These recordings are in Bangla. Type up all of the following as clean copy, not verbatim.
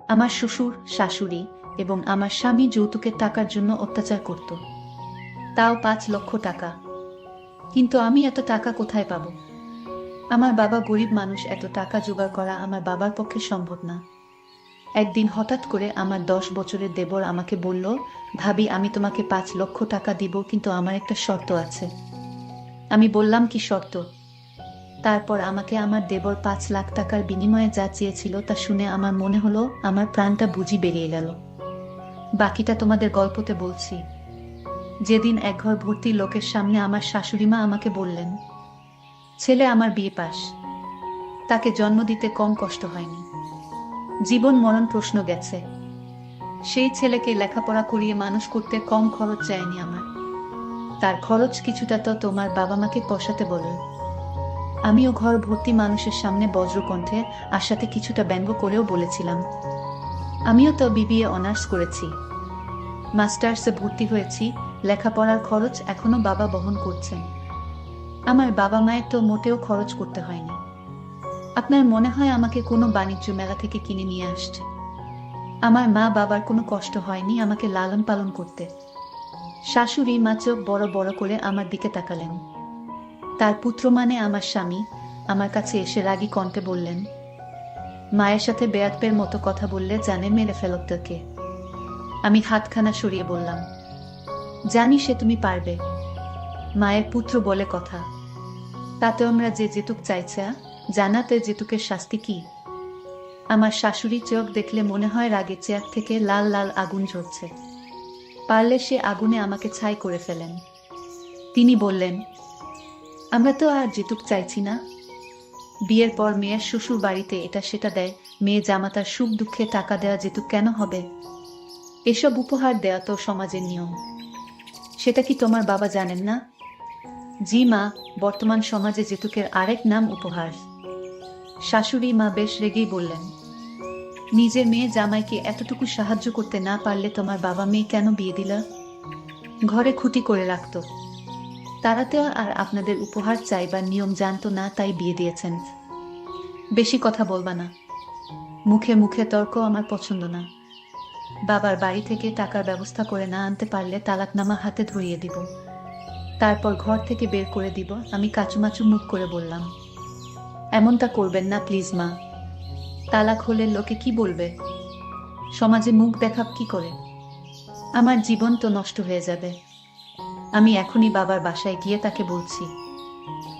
আমার শ্বশুর, শাশুড়ি এবং আমার স্বামী যৌতুকের টাকার জন্য অত্যাচার করত, তাও 5 লক্ষ টাকা। কিন্তু আমি এত টাকা কোথায় পাবো? আমার বাবা গরিব মানুষ, এত টাকা জোগাড় করা আমার বাবার পক্ষে সম্ভব না। একদিন হঠাৎ করে আমার 10 বছরের দেবর আমাকে বলল, ভাবি আমি তোমাকে 5 লক্ষ টাকা দিব, কিন্তু আমার একটা শর্ত আছে। আমি বললাম, কি শর্ত? তারপর আমাকে আমার দেবর 5 লাখ টাকার বিনিময়ে যা চেয়েছিল তা শুনে আমার মনে হলো আমার প্রাণটা বুঝি বেরিয়ে গেল। বাকিটা তোমাদের গল্পতে বলছি। যেদিন এক ঘর ভর্তি লোকের সামনে আমার শাশুড়িমা আমাকে বললেন, ছেলে আমার বিয়ে পাস, তাকে জন্ম দিতে কম কষ্ট হয়নি, জীবন মরণ প্রশ্ন গেছে, সেই ছেলেকে লেখাপড়া করিয়ে মানুষ করতে কম খরচ চায়নি আমার, তার খরচ কিছুটা তো তোমার বাবা মাকে পোষাতে বলল। আমিও ঘর ভর্তি মানুষের সামনে বজ্রকণ্ঠে আর সাথে কিছুটা ব্যঙ্গ করেও বলেছিলাম, আমিও তো বিবিএ অনার্স করেছি, মাস্টার্সে ভর্তি হয়েছি, লেখাপড়ার খরচ এখনো বাবা বহন করছেন। আমার বাবা মায়ের তো মোটেও খরচ করতে হয়নি। আপনার মনে হয় আমাকে কোনো বাণিজ্য মেলা থেকে কিনে নিয়ে আসছে? আমার মা বাবার কোনো কষ্ট হয়নি আমাকে লালন পালন করতে। শাশুড়ি মা চোখ বড় বড় করে আমার দিকে তাকালেন। তার পুত্র মানে আমার স্বামী আমার কাছে এসে রাগী কণ্ঠে বললেন, মায়ের সাথে বেয়াদবের মতো কথা বললে জানে মেরে ফেলত তোকে। আমি হাতখানা সরিয়ে বললাম, জানি সে তুমি পারবে, মায়ের পুত্র বলে কথা, তাতে আমরা যে যেতুক চাইছে জানাতে যেতুকের শাস্তি কি? আমার শাশুড়ি চোখ দেখলে মনে হয় রাগে চেয়ার থেকে লাল লাল আগুন ঝরছে, পারলে সে আগুনে আমাকে ছাই করে ফেলেন। তিনি বললেন, আমরা তো আর যেতুক চাইছি না, বিয়ের পর মেয়ের শ্বশুর বাড়িতে এটা সেটা দেয়, মেয়ে জামাতার সুখ দুঃখে টাকা দেওয়া যেতুক কেন হবে? এসব উপহার দেওয়া তো সমাজের নিয়ম, সেটা কি তোমার বাবা জানেন না? জি মা, বর্তমান সমাজে যেতুকের আরেক নাম উপহার। শাশুড়ি মা বেশ রেগেই বললেন, নিজের মেয়ে জামাইকে এতটুকু সাহায্য করতে না পারলে তোমার বাবা মেয়ে কেন বিয়ে দিলা? ঘরে খুঁটি করে রাখত, তারাতেও আর আপনাদের উপহার চাইবার নিয়ম জানতো না, তাই বিয়ে দিয়েছেন। বেশি কথা বলবা না, মুখে মুখে তর্ক আমার পছন্দ না। বাবার বাড়ি থেকে টাকার ব্যবস্থা করে না আনতে পারলে তালাকনামা হাতে ধরিয়ে দিব, তারপর ঘর থেকে বের করে দিব। আমি কাচুমাচু মুখ করে বললাম, এমনটা করবেন না প্লিজ মা, তালাক হলে লোকে কি বলবে? সমাজে মুখ দেখাব কি করে? আমার জীবন তো নষ্ট হয়ে যাবে। আমি এখনই বাবার বাসায় গিয়ে তাকে বলছি,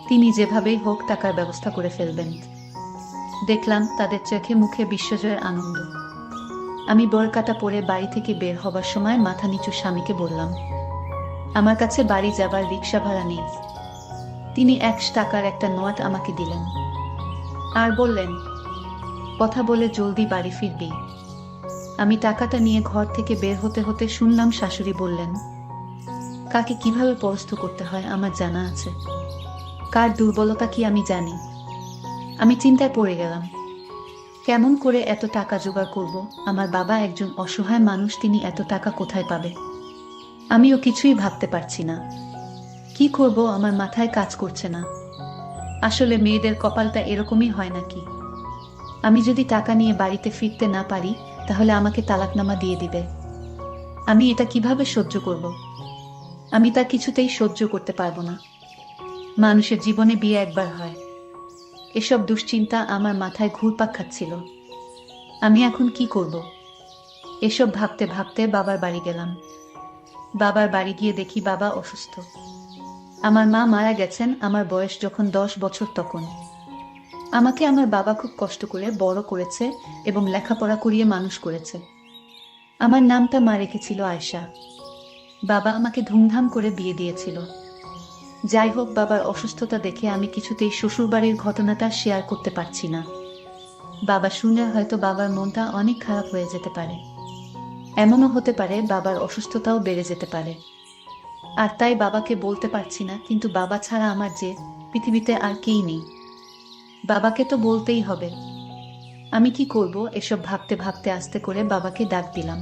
তিনি যেভাবেই হোক টাকার ব্যবস্থা করে ফেলবেন। দেখলাম তাদের চোখে মুখে বিশ্বজয়ের আনন্দ। আমি বোরকাটা পরে বাড়ি থেকে বের হবার সময় মাথা নিচু স্বামীকে বললাম, আমার কাছে বাড়ি যাবার রিক্সা ভাড়া নেই। তিনি 1 টাকার একটা নোট আমাকে দিলেন আর বললেন, কথা বলে জলদি বাড়ি ফিরবি। আমি টাকাটা নিয়ে ঘর থেকে বের হতে হতে শুনলাম শাশুড়ি বললেন, কাকে কিভাবে পরাস্ত করতে হয় আমার জানা আছে, কার দুর্বলতা কি আমি জানি। আমি চিন্তায় পড়ে গেলাম, কেমন করে এত টাকা জোগাড় করব? আমার বাবা একজন অসহায় মানুষ, তিনি এত টাকা কোথায় পাবে? আমিও কিছুই ভাবতে পারছি না, কি করব আমার মাথায় কাজ করছে না। আসলে মেয়েদের কপালটা এরকমই হয় নাকি? আমি যদি টাকা নিয়ে বাড়িতে ফিরতে না পারি তাহলে আমাকে তালাকনামা দিয়ে দিবে। আমি এটা কিভাবে সহ্য করব? আমি তা কিছুতেই সহ্য করতে পারবো না। মানুষের জীবনে বিয়ে একবার হয়। এসব দুশ্চিন্তা আমার মাথায় ঘুরপাক খাচ্ছিল। আমি এখন কি করব? এসব ভাবতে ভাবতে বাবার বাড়ি গেলাম। বাবার বাড়ি গিয়ে দেখি বাবা অসুস্থ। আমার মা মারা গেছেন আমার বয়স যখন 10 বছর তখন। আমাকে আমার বাবা খুব কষ্ট করে বড় করেছে এবং লেখাপড়া করিয়ে মানুষ করেছে। আমার নামটা মা রেখেছিল আয়েশা। বাবা আমাকে ধুমধাম করে বিয়ে দিয়েছিল। যাই হোক, বাবার অসুস্থতা দেখে আমি কিছুতেই শ্বশুরবাড়ির ঘটনাটা শেয়ার করতে পারছি না। বাবা শুনে হয়তো বাবার মনটা অনেক খারাপ হয়ে যেতে পারে। এমনও হতে পারে বাবার অসুস্থতাও বেড়ে যেতে পারে, আর তাই বাবাকে বলতে পারছি না। কিন্তু বাবা ছাড়া আমার যে পৃথিবীতে আর কেই নেই, বাবাকে তো বলতেই হবে। আমি কি করব এসব ভাবতে ভাবতে আস্তে করে বাবাকে ডাক দিলাম।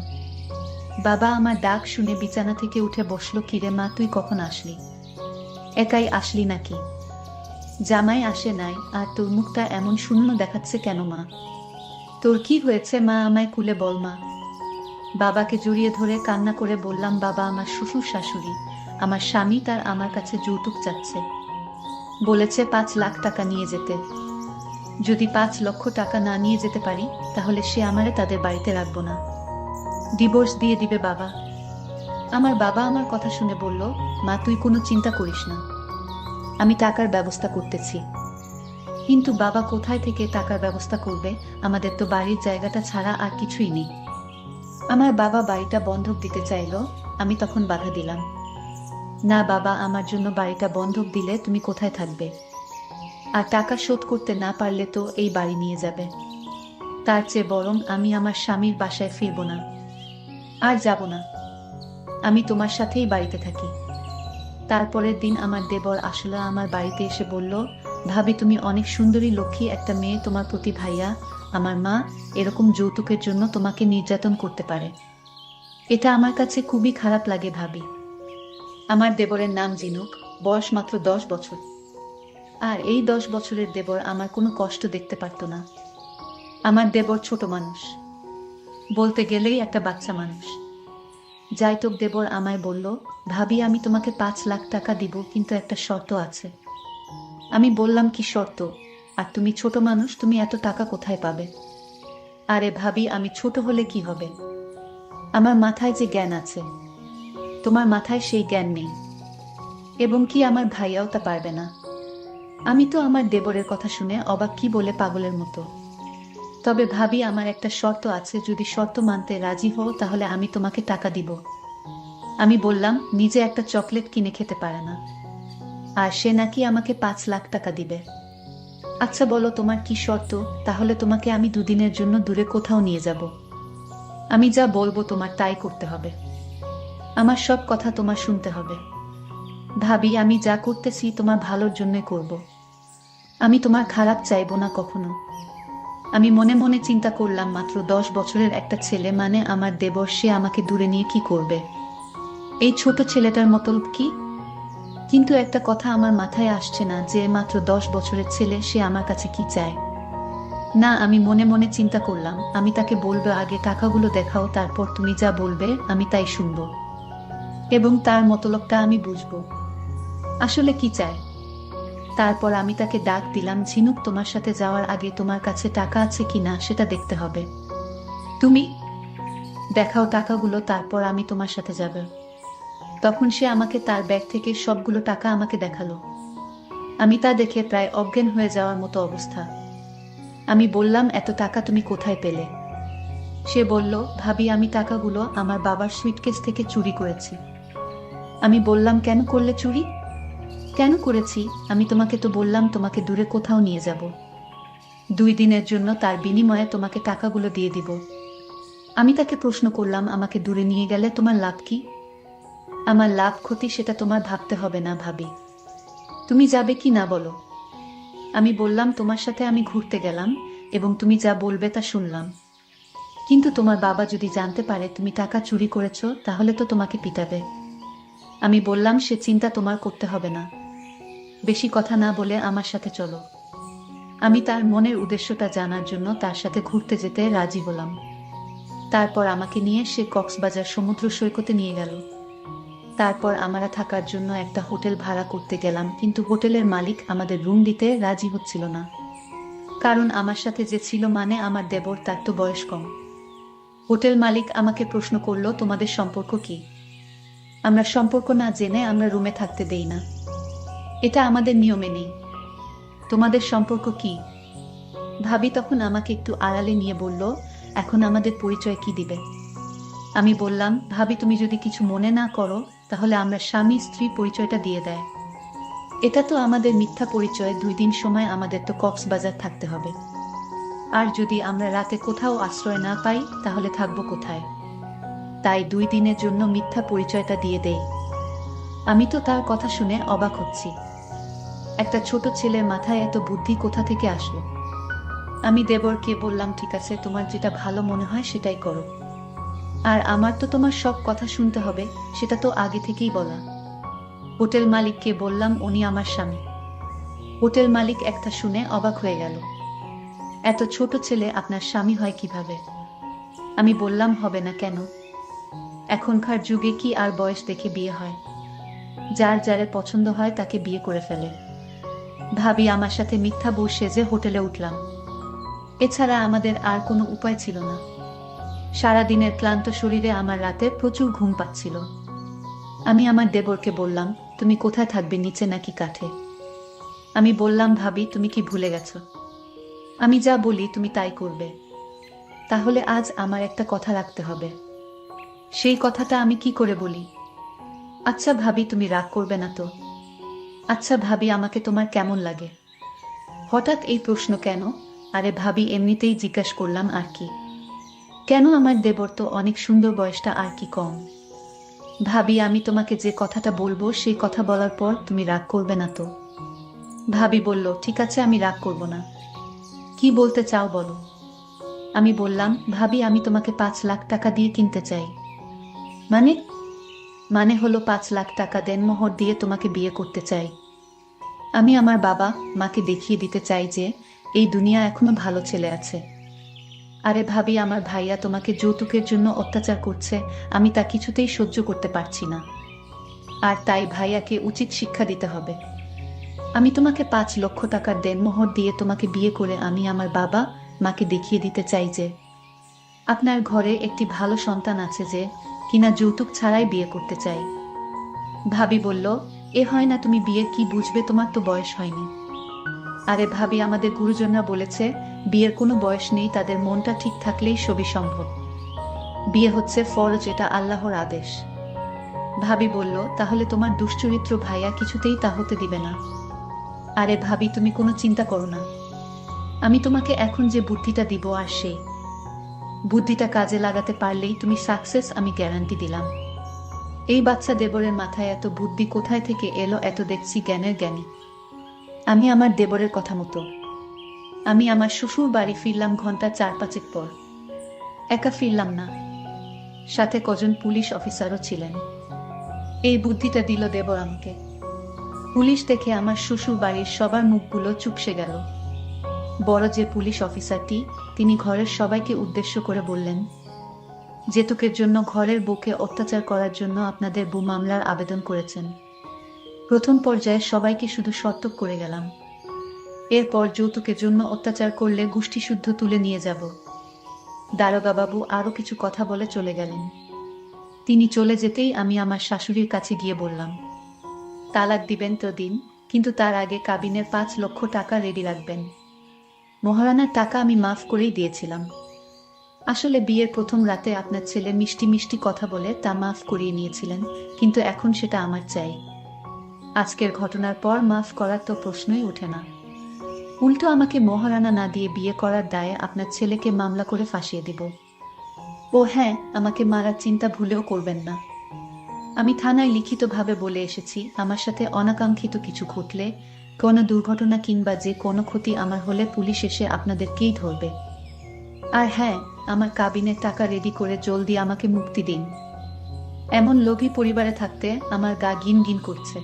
বাবা আমার ডাক শুনে বিছানা থেকে উঠে বসলো। কিরে মা, তুই কখন আসলি? একাই আসলি নাকি? জামাই আসে নাই, আর তোর মুখটা এমন শূন্য দেখাচ্ছে কেন মা? তোর কি হয়েছে মা, আমায় খুলে বল মা। বাবাকে জড়িয়ে ধরে কান্না করে বললাম, বাবা, আমার শ্বশুর শাশুড়ি, আমার স্বামী তার আমার কাছে যৌতুক চাচ্ছে। বলেছে 5 লাখ টাকা নিয়ে যেতে। যদি 5 লক্ষ টাকা না নিয়ে যেতে পারি তাহলে সে আমারে তাদের বাড়িতে রাখবো না, ডিভোর্স দিয়ে দিবে বাবা। আমার বাবা আমার কথা শুনে বলল, মা তুই কোনো চিন্তা করিস না, আমি টাকার ব্যবস্থা করতেছি। কিন্তু বাবা কোথায় থেকে টাকার ব্যবস্থা করবে? আমাদের তো বাড়ির জায়গাটা ছাড়া আর কিছুই নেই। আমার বাবা বাড়িটা বন্ধক দিতে চাইলো, আমি তখন বাধা দিলাম। না বাবা, আমার জন্য বাড়িটা বন্ধক দিলে তুমি কোথায় থাকবে? আর টাকা শোধ করতে না পারলে তো এই বাড়ি নিয়ে যাবে। তার চেয়ে বরং আমি আমার স্বামীর বাসায় ফিরব না, আর যাব না। আমি তোমার সাথেই বাড়িতে থাকি। তারপরের দিন আমার দেবর আসলে আমার বাড়িতে এসে বলল, ভাবি তুমি অনেক সুন্দরী, লক্ষ্মী একটা মেয়ে, তোমার প্রতি ভাইয়া আমার মা এরকম যৌতুকের জন্য তোমাকে নির্যাতন করতে পারে, এটা আমার কাছে খুবই খারাপ লাগে ভাবি। আমার দেবরের নাম জিনুক, বয়স মাত্র 10 বছর। আর এই 10 বছরের দেবর আমার কোনো কষ্ট দেখতে পারত না। আমার দেবর ছোট মানুষ, বলতে গেলেই একটা বাচ্চা মানুষ। যাইতোক দেবর আমায় বলল, ভাবি আমি তোমাকে 5 লাখ টাকা দিব, কিন্তু একটা শর্ত আছে। আমি বললাম, কি শর্ত? আর তুমি ছোট মানুষ, তুমি এত টাকা কোথায় পাবে? আরে ভাবি, আমি ছোট হলে কি হবে? আমার মাথায় যে জ্ঞান আছে, তোমার মাথায় সেই জ্ঞান নেই, এবং কি আমার ভাইয়াও তা পারবে না। আমি তো আমার দেবরের কথা শুনে অবাক, কি বলে পাগলের মতো। তবে ভাবি আমার একটা শর্ত আছে, যদি শর্ত মানতে রাজি হও তাহলে আমি তোমাকে টাকা দিব। আমি বললাম, নিজে একটা চকলেট কিনে খেতে পারে না, আর সে নাকি আমাকে 5 লাখ টাকা দিবে। আচ্ছা বলো তোমার কি শর্ত, তাহলে তোমাকে আমি 2 দিনের জন্য দূরে কোথাও নিয়ে যাব। আমি যা বলবো তোমার তাই করতে হবে, আমার সব কথা তোমার শুনতে হবে। ভাবি আমি যা করতেছি তোমার ভালোর জন্য করব, আমি তোমার খারাপ চাইবো না কখনো। আমি মনে মনে চিন্তা করলাম, মাত্র 10 বছরের একটা ছেলে, মানে আমার দেবর, সে আমাকে দূরে নিয়ে কি করবে? এই ছোট ছেলেটার মতলব কি? কিন্তু একটা কথা আমার মাথায় আসছে না, যে মাত্র 10 বছরের ছেলে, সে আমার কাছে কি চায়। না, আমি মনে মনে চিন্তা করলাম, আমি তাকে বলবো, আগে টাকাগুলো দেখাও, তারপর তুমি যা বলবে আমি তাই শুনবো, এবং তার মতলবটা আমি বুঝবো আসলে কি চায়। তারপর আমি তাকে ডাক দিলাম, ঝিনুক, তোমার সাথে যাওয়ার আগে তোমার কাছে টাকা আছে কিনা সেটা দেখতে হবে। তুমি দেখাও টাকাগুলো, তারপর আমি তোমার সাথে যাব। তখন সে আমাকে তার ব্যাগ থেকে সবগুলো টাকা আমাকে দেখালো। আমি তা দেখে প্রায় অজ্ঞান হয়ে যাওয়ার মতো অবস্থা। আমি বললাম, এত টাকা তুমি কোথায় পেলে? সে বলল, ভাবি আমি টাকাগুলো আমার বাবার সুইটকেস থেকে চুরি করেছি। আমি বললাম, কেন করলে চুরি? কেন করেছি? আমি তোমাকে তো বললাম তোমাকে দূরে কোথাও নিয়ে যাব, 2 দিনের জন্য, তার বিনিময়ে তোমাকে টাকাগুলো দিয়ে দিব। আমি তাকে প্রশ্ন করলাম, আমাকে দূরে নিয়ে গেলে তোমার লাভ কি? আমার লাভ ক্ষতি সেটা তোমার ভাবতে হবে না ভাবি, তুমি যাবে কি না বলো। আমি বললাম, তোমার সাথে আমি ঘুরতে গেলাম এবং তুমি যা বলবে তা শুনলাম, কিন্তু তোমার বাবা যদি জানতে পারে তুমি টাকা চুরি করেছো তাহলে তো তোমাকে পিটাবে। আমি বললাম, সে চিন্তা তোমার করতে হবে না, বেশি কথা না বলে আমার সাথে চলো। আমি তার মনের উদ্দেশ্যটা জানার জন্য তার সাথে ঘুরতে যেতে রাজি হলাম। তারপর আমাকে নিয়ে সে কক্সবাজার সমুদ্র সৈকতে নিয়ে গেল। তারপর আমরা থাকার জন্য একটা হোটেল ভাড়া করতে গেলাম, কিন্তু হোটেলের মালিক আমাদের রুম দিতে রাজি হচ্ছিল না, কারণ আমার সাথে যে ছিল, মানে আমার দেবর, তার তো বয়স কম। হোটেল মালিক আমাকে প্রশ্ন করলো, তোমাদের সম্পর্ক কি? আমরা সম্পর্ক না জেনে আমরা রুমে থাকতে দেই না, এটা আমাদের নিয়মে নেই। তোমাদের সম্পর্ক কি? ভাবি তখন আমাকে একটু আড়ালে নিয়ে বলল, এখন আমাদের পরিচয় কি দিবে? আমি বললাম, ভাবি তুমি যদি কিছু মনে না করো তাহলে আমরা স্বামী স্ত্রী পরিচয়টা দিয়ে দেয়। এটা তো আমাদের মিথ্যা পরিচয়, 2 দিন সময় আমাদের তো কক্সবাজার থাকতে হবে, আর যদি আমরা রাতে কোথাও আশ্রয় না পাই তাহলে থাকবো কোথায়? তাই 2 দিনের জন্য মিথ্যা পরিচয়টা দিয়ে দেই। আমি তো তার কথা শুনে অবাক হচ্ছি, একটা ছোট ছেলের মাথায় এত বুদ্ধি কোথা থেকে আসলো? আমি দেবরকে বললাম, ঠিক আছে, তোমার যেটা ভালো মনে হয় সেটাই করো, আর আমার তো তোমার সব কথা শুনতে হবে, সেটা তো আগে থেকেই বলা। হোটেল মালিককে বললাম, উনি আমার স্বামী। হোটেল মালিক একটা শুনে অবাক হয়ে গেল। এত ছোট ছেলে আপনার স্বামী হয় কিভাবে? আমি বললাম, হবে না কেন? এখনকার যুগে কি আর বয়স দেখে বিয়ে হয়? যার যারে পছন্দ হয় তাকে বিয়ে করে ফেলে। ভাবি আমার সাথে মিথ্যা বউ সেজে হোটেলে উঠলাম। এছাড়া আমাদের আর কোনো উপায় ছিল না। সারাদিনের ক্লান্ত শরীরে আমার রাতে প্রচুর ঘুম পাচ্ছিল। আমি আমার দেবরকে বললাম, তুমি কোথায় থাকবে, নিচে নাকি কাঠে? আমি বললাম, ভাবি তুমি কি ভুলে গেছো? আমি যা বলি তুমি তাই করবে। তাহলে আজ আমার একটা কথা রাখতে হবে। সেই কথাটা আমি কি করে বলি? আচ্ছা ভাবি, তুমি রাগ করবে না তো? আচ্ছা ভাবি, আমাকে তোমার কেমন লাগে? হঠাৎ এই প্রশ্ন কেন? আরে ভাবি, এমনিতেই জিজ্ঞাস করলাম আর কি। কেন, আমার দেবর তো অনেক সুন্দর, বয়সটা আর কি কম। ভাবি, আমি তোমাকে যে কথাটা বলবো সেই কথা বলার পর তুমি রাগ করবে না তো? ভাবি বলল, ঠিক আছে, আমি রাগ করব না। কি বলতে চাও বলো। আমি বললাম, ভাবি আমি তোমাকে 5 লাখ টাকা দিয়ে কিনতে চাই। মানে? মানে হলো 5 লাখ টাকা দেনমোহর দিয়ে তোমাকে বিয়ে করতে চাই। আমি আমার বাবা মাকে দেখিয়ে দিতে চাই যে এই দুনিয়া এখনো ভালো ছেলে আছে। আরে ভাবি, আমার ভাইয়া তোমাকে যৌতুকের জন্য অত্যাচার করছে, আমি তা কিছুতেই সহ্য করতে পারছি না। আর তাই ভাইয়াকে উচিত শিক্ষা দিতে হবে। আমি তোমাকে 5 লক্ষ টাকার দেনমোহর দিয়ে তোমাকে বিয়ে করে আমি আমার বাবা মাকে দেখিয়ে দিতে চাই যে আপনার ঘরে একটি ভালো সন্তান আছে যে কিনা যৌতুক ছাড়াই বিয়ে করতে চাই। ভাবি বলল, এ হয় না, তুমি বিয়ের কি বুঝবে, তোমার তো বয়স হয়নি। আরে ভাবি, আমাদের গুরুজনরা বলেছে বিয়ের কোনো বয়স নেই, তাদের মনটা ঠিক থাকলেই সবই সম্ভব। বিয়ে হচ্ছে ফরজ, এটা আল্লাহর আদেশ। ভাবি বলল, তাহলে তোমার দুশ্চরিত্র ভাইয়া কিছুতেই তা হতে দিবে না। আরে ভাবি, তুমি কোনো চিন্তা করো না। আমি তোমাকে এখন যে বুদ্ধিটা দিব আর সেই বুদ্ধিটা কাজে লাগাতে পারলেই তুমি সাকসেস, আমি গ্যারান্টি দিলাম। এই বাচ্চা দেবরের মাথায় এত বুদ্ধি কোথায় থেকে এলো, এত দেখছি জ্ঞানের জ্ঞানী। আমি আমার দেবরের কথা মতো আমি আমার শ্বশুর বাড়ি ফিরলাম ঘন্টা 4-5 পর। একা ফিরলাম না, সাথে কজন পুলিশ অফিসারও ছিলেন। এই বুদ্ধিটা দিল দেবর আমাকে। পুলিশ দেখে আমার শ্বশুর বাড়ির সবার মুখগুলো চুপসে গেল। বড় যে পুলিশ অফিসারটি, তিনি ঘরের সবাইকে উদ্দেশ্য করে বললেন, যৌতুকের জন্য ঘরের বউকে অত্যাচার করার জন্য আপনাদের বউ মামলার আবেদন করেছেন। প্রথম পর্যায়ে সবাইকে শুধু সতর্ক করে গেলাম, এরপর যৌতুকের জন্য অত্যাচার করলে গোষ্ঠীশুদ্ধ তুলে নিয়ে যাব। দারোগা বাবু আরো কিছু কথা বলে চলে গেলেন। তিনি চলে যেতেই আমি আমার শাশুড়ির কাছে গিয়ে বললাম, তালাক দিবেন তো দিন, কিন্তু তার আগে কাবিনের 5 লক্ষ টাকা রেডি রাখবেন। মহারানার টাকা আমি মাফ করেই দিয়েছিলাম। আসলে বিয়ের প্রথম রাতে আপনার ছেলে মিষ্টি মিষ্টি কথা বলে তা মাফ করিয়ে নিয়েছিলেন, কিন্তু এখন সেটা আমার চাই। আজকের ঘটনার পর মাফ করার তো প্রশ্নই ওঠে না। উল্টো আমাকে মহারানা না দিয়ে বিয়ে করার দায়ে আপনার ছেলেকে মামলা করে ফাঁসিয়ে দিব। ও হ্যাঁ, আমাকে মারার চিন্তা ভুলেও করবেন না। আমি থানায় লিখিতভাবে বলে এসেছি, আমার সাথে অনাকাঙ্ক্ষিত কিছু ঘটলে, কোনো দুর্ঘটনা কিংবা যে কোনো ক্ষতি আমার হলে পুলিশ এসে আপনাদেরকেই ধরবে। আর হ্যাঁ, আমার কাবিনের টাকা রেডি করে জলদি আমাকে মুক্তি দিন। এমন লোভী পরিবারে থাকতে আমার গা গিন গিন করছে।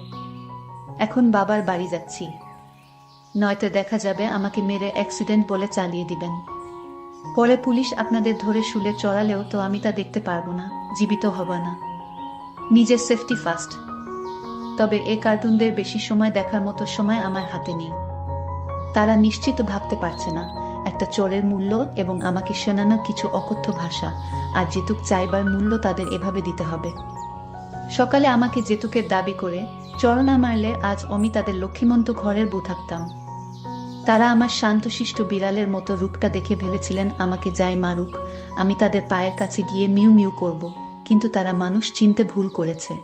এখন বাবার বাড়ি যাচ্ছি, নয়তো দেখা যাবে আমাকে মেরে অ্যাক্সিডেন্ট বলে চালিয়ে দিবেন। পরে পুলিশ আপনাদের ধরে শুলে চড়ালেও তো আমি তা দেখতে পারবো না, জীবিত হব না। নিজের সেফটি ফার্স্ট। তবে এ কার্টুনদের বেশি সময় দেখার মতো সময় আমার হাতে নেই। তারা নিশ্চিত ভাবতে পারছে না একটা চোরের মূল্য এবং আমাকে শোনানো কিছু অকথ্য ভাষা আর যেতুক চাইবার মূল্য তাদের এভাবে দিতে হবে। সকালে আমাকে যেতুকের দাবি করে চর না মারলে আজ আমি তাদের লক্ষ্মীমন্ত ঘরের বউ থাকতাম। তারা আমার শান্তশিষ্ট বিড়ালের মতো রূপটা দেখে ভেবেছিলেন আমাকে যাই মারুক, আমি তাদের পায়ের কাছে গিয়ে মিউ মিউ করব, কিন্তু তারা মানুষ চিনতে ভুল করেছে।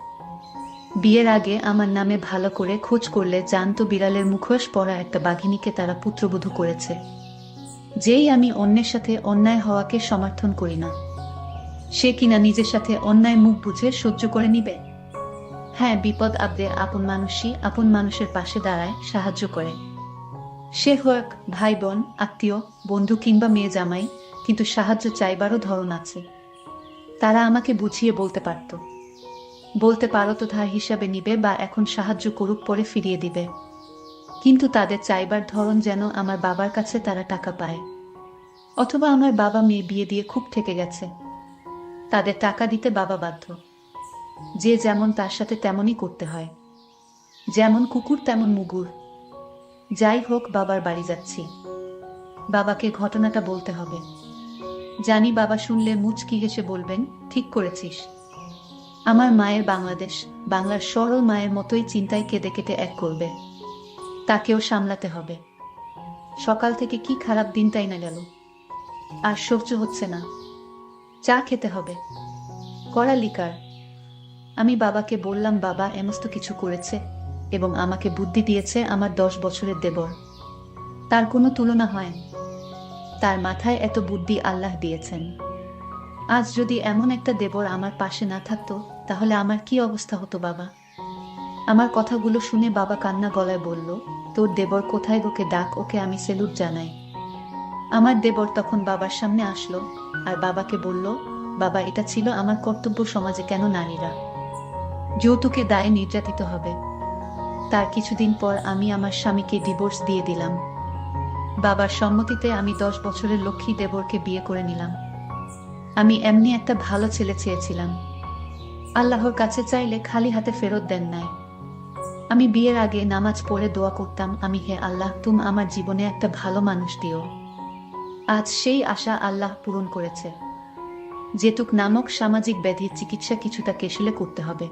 বিয়ের আগে আমার নামে ভালো করে খোঁজ করলে জানতো বিড়ালের মুখোশ পরা একটা বাঘিনীকে তারা পুত্রবধূ করেছে। যেই আমি অন্যের সাথে অন্যায় হওয়াকে সমর্থন করি না, সে কিনা নিজের সাথে অন্যায় মুখ বুঝে সহ্য করে নিবে। হ্যাঁ, বিপদ আপদে আপন মানুষই আপন মানুষের পাশে দাঁড়ায়, সাহায্য করে। সে হোক ভাই বোন, আত্মীয়, বন্ধু কিংবা মেয়ে জামাই, কিন্তু সাহায্য চাইবারও ধরন আছে। তারা আমাকে বুঝিয়ে বলতে পারো তো ধার হিসাবে নিবে বা এখন সাহায্য করুক পরে ফিরিয়ে দিবে, কিন্তু তাদের চাইবার ধরন যেন আমার বাবার কাছে তারা টাকা পায়। অথবা আমার বাবা মেয়ে বিয়ে দিয়ে খুব ঠেকে গেছে, তাদের টাকা দিতে বাবা বাধ্য। যে যেমন তার সাথে তেমনই করতে হয়, যেমন কুকুর তেমন মুগুর। যাই হোক, বাবার বাড়ি যাচ্ছি, বাবাকে ঘটনাটা বলতে হবে। জানি বাবা শুনলে মুচকি হেসে বলবেন, ঠিক করেছিস। আমার মায়ের বাংলাদেশ, বাংলার সরল মায়ের মতোই চিন্তায় কেঁদে কেটে এক করবে, তাকেও সামলাতে হবে। সকাল থেকে কি খারাপ দিনটাই না গেল, আর সহ্য হচ্ছে না, চা খেতে হবে, কড়া লিকার। আমি বাবাকে বললাম, বাবা এমস্ত কিছু করেছে এবং আমাকে বুদ্ধি দিয়েছে আমার 10 বছরের দেবর, তার কোনো তুলনা হয়। তার মাথায় এত বুদ্ধি আল্লাহ দিয়েছেন। আজ যদি এমন একটা দেবর আমার পাশে না থাকতো, তাহলে আমার কি অবস্থা হতো বাবা? আমার কথাগুলো শুনে বাবা কান্না গলায় বলল, তোর দেবর কোথায়, ওকে ডাক, ওকে আমি সেলুট জানাই। আমার দেবর তখন বাবার সামনে আসলো আর বাবাকে বলল, বাবা এটা ছিল আমার কর্তব্য, সমাজে কেন নারীরা যৌতুকে দায়ে নির্যাতিত হবে। তার কিছুদিন পর আমি আমার স্বামীকে ডিভোর্স দিয়ে দিলাম। বাবার সম্মতিতে আমি 10 বছরের লক্ষ্মী দেবরকে বিয়ে করে নিলাম। আমি এমনি একটা ভালো ছেলে চেয়েছিলাম, আল্লাহর কাছে চাইলে খালি হাতে ফেরত দেন নাই। আমি বিয়ের আগে নামাজ পড়ে দোয়া করতাম, আমি হে আল্লাহ, তুমি আমার জীবনে একটা ভালো মানুষ দিও। আজ সেই আশা আল্লাহ পূরণ করেছে। যেতুক নামক সামাজিক ব্যাধির চিকিৎসা কিছুটা কেশলে করতে হবে।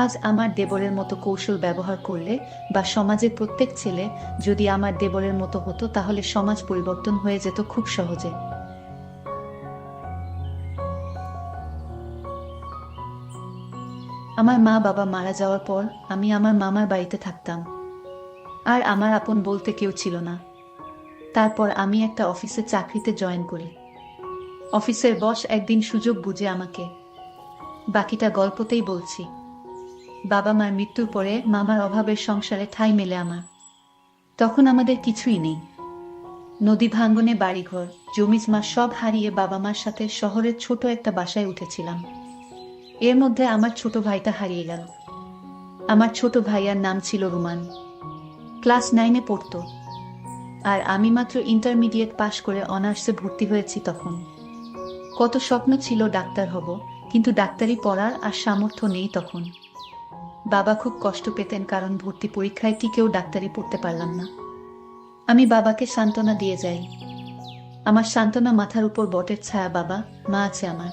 আজ আমার দেবরের মতো কৌশল ব্যবহার করলে বা সমাজের প্রত্যেক ছেলে যদি আমার দেবরের মতো হতো, তাহলে সমাজ পরিবর্তন হয়ে যেত খুব সহজে। আমার মা বাবা মারা যাওয়ার পর আমি আমার মামার বাড়িতে থাকতাম, আর আমার আপন বলতে কেউ ছিল না। তারপর আমি একটা অফিসে চাকরিতে জয়েন করি। অফিসের বস একদিন সুযোগ বুঝে আমাকে, বাকিটা গল্পতেই বলছি। বাবা মার মৃত্যুর পরে মামার অভাবের সংসারে ঠাঁই মেলে আমার। তখন আমাদের কিছুই নেই, নদী ভাঙ্গনে বাড়িঘর, জমিজমা সব হারিয়ে বাবা মার সাথে শহরের ছোট একটা বাসায় উঠেছিলাম। এর মধ্যে আমার ছোট ভাইটা হারিয়ে গেল। আমার ছোট ভাইয়ার নাম ছিল রুমান, ক্লাস 9-এ পড়তো, আর আমি মাত্র ইন্টারমিডিয়েট পাশ করে অনার্সে ভর্তি হয়েছি তখন। কত স্বপ্ন ছিল ডাক্তার হব, কিন্তু ডাক্তারি পড়ার আর সামর্থ্য নেই তখন। বাবা খুব কষ্ট পেতেন, কারণ ভর্তি পরীক্ষায় টিকেও ডাক্তারি পড়তে পারলাম না। আমি বাবাকে সান্ত্বনা দিয়ে যাই। আমার সান্ত্বনা মাথার উপর বটের ছায়া, বাবা মা আছে আমার।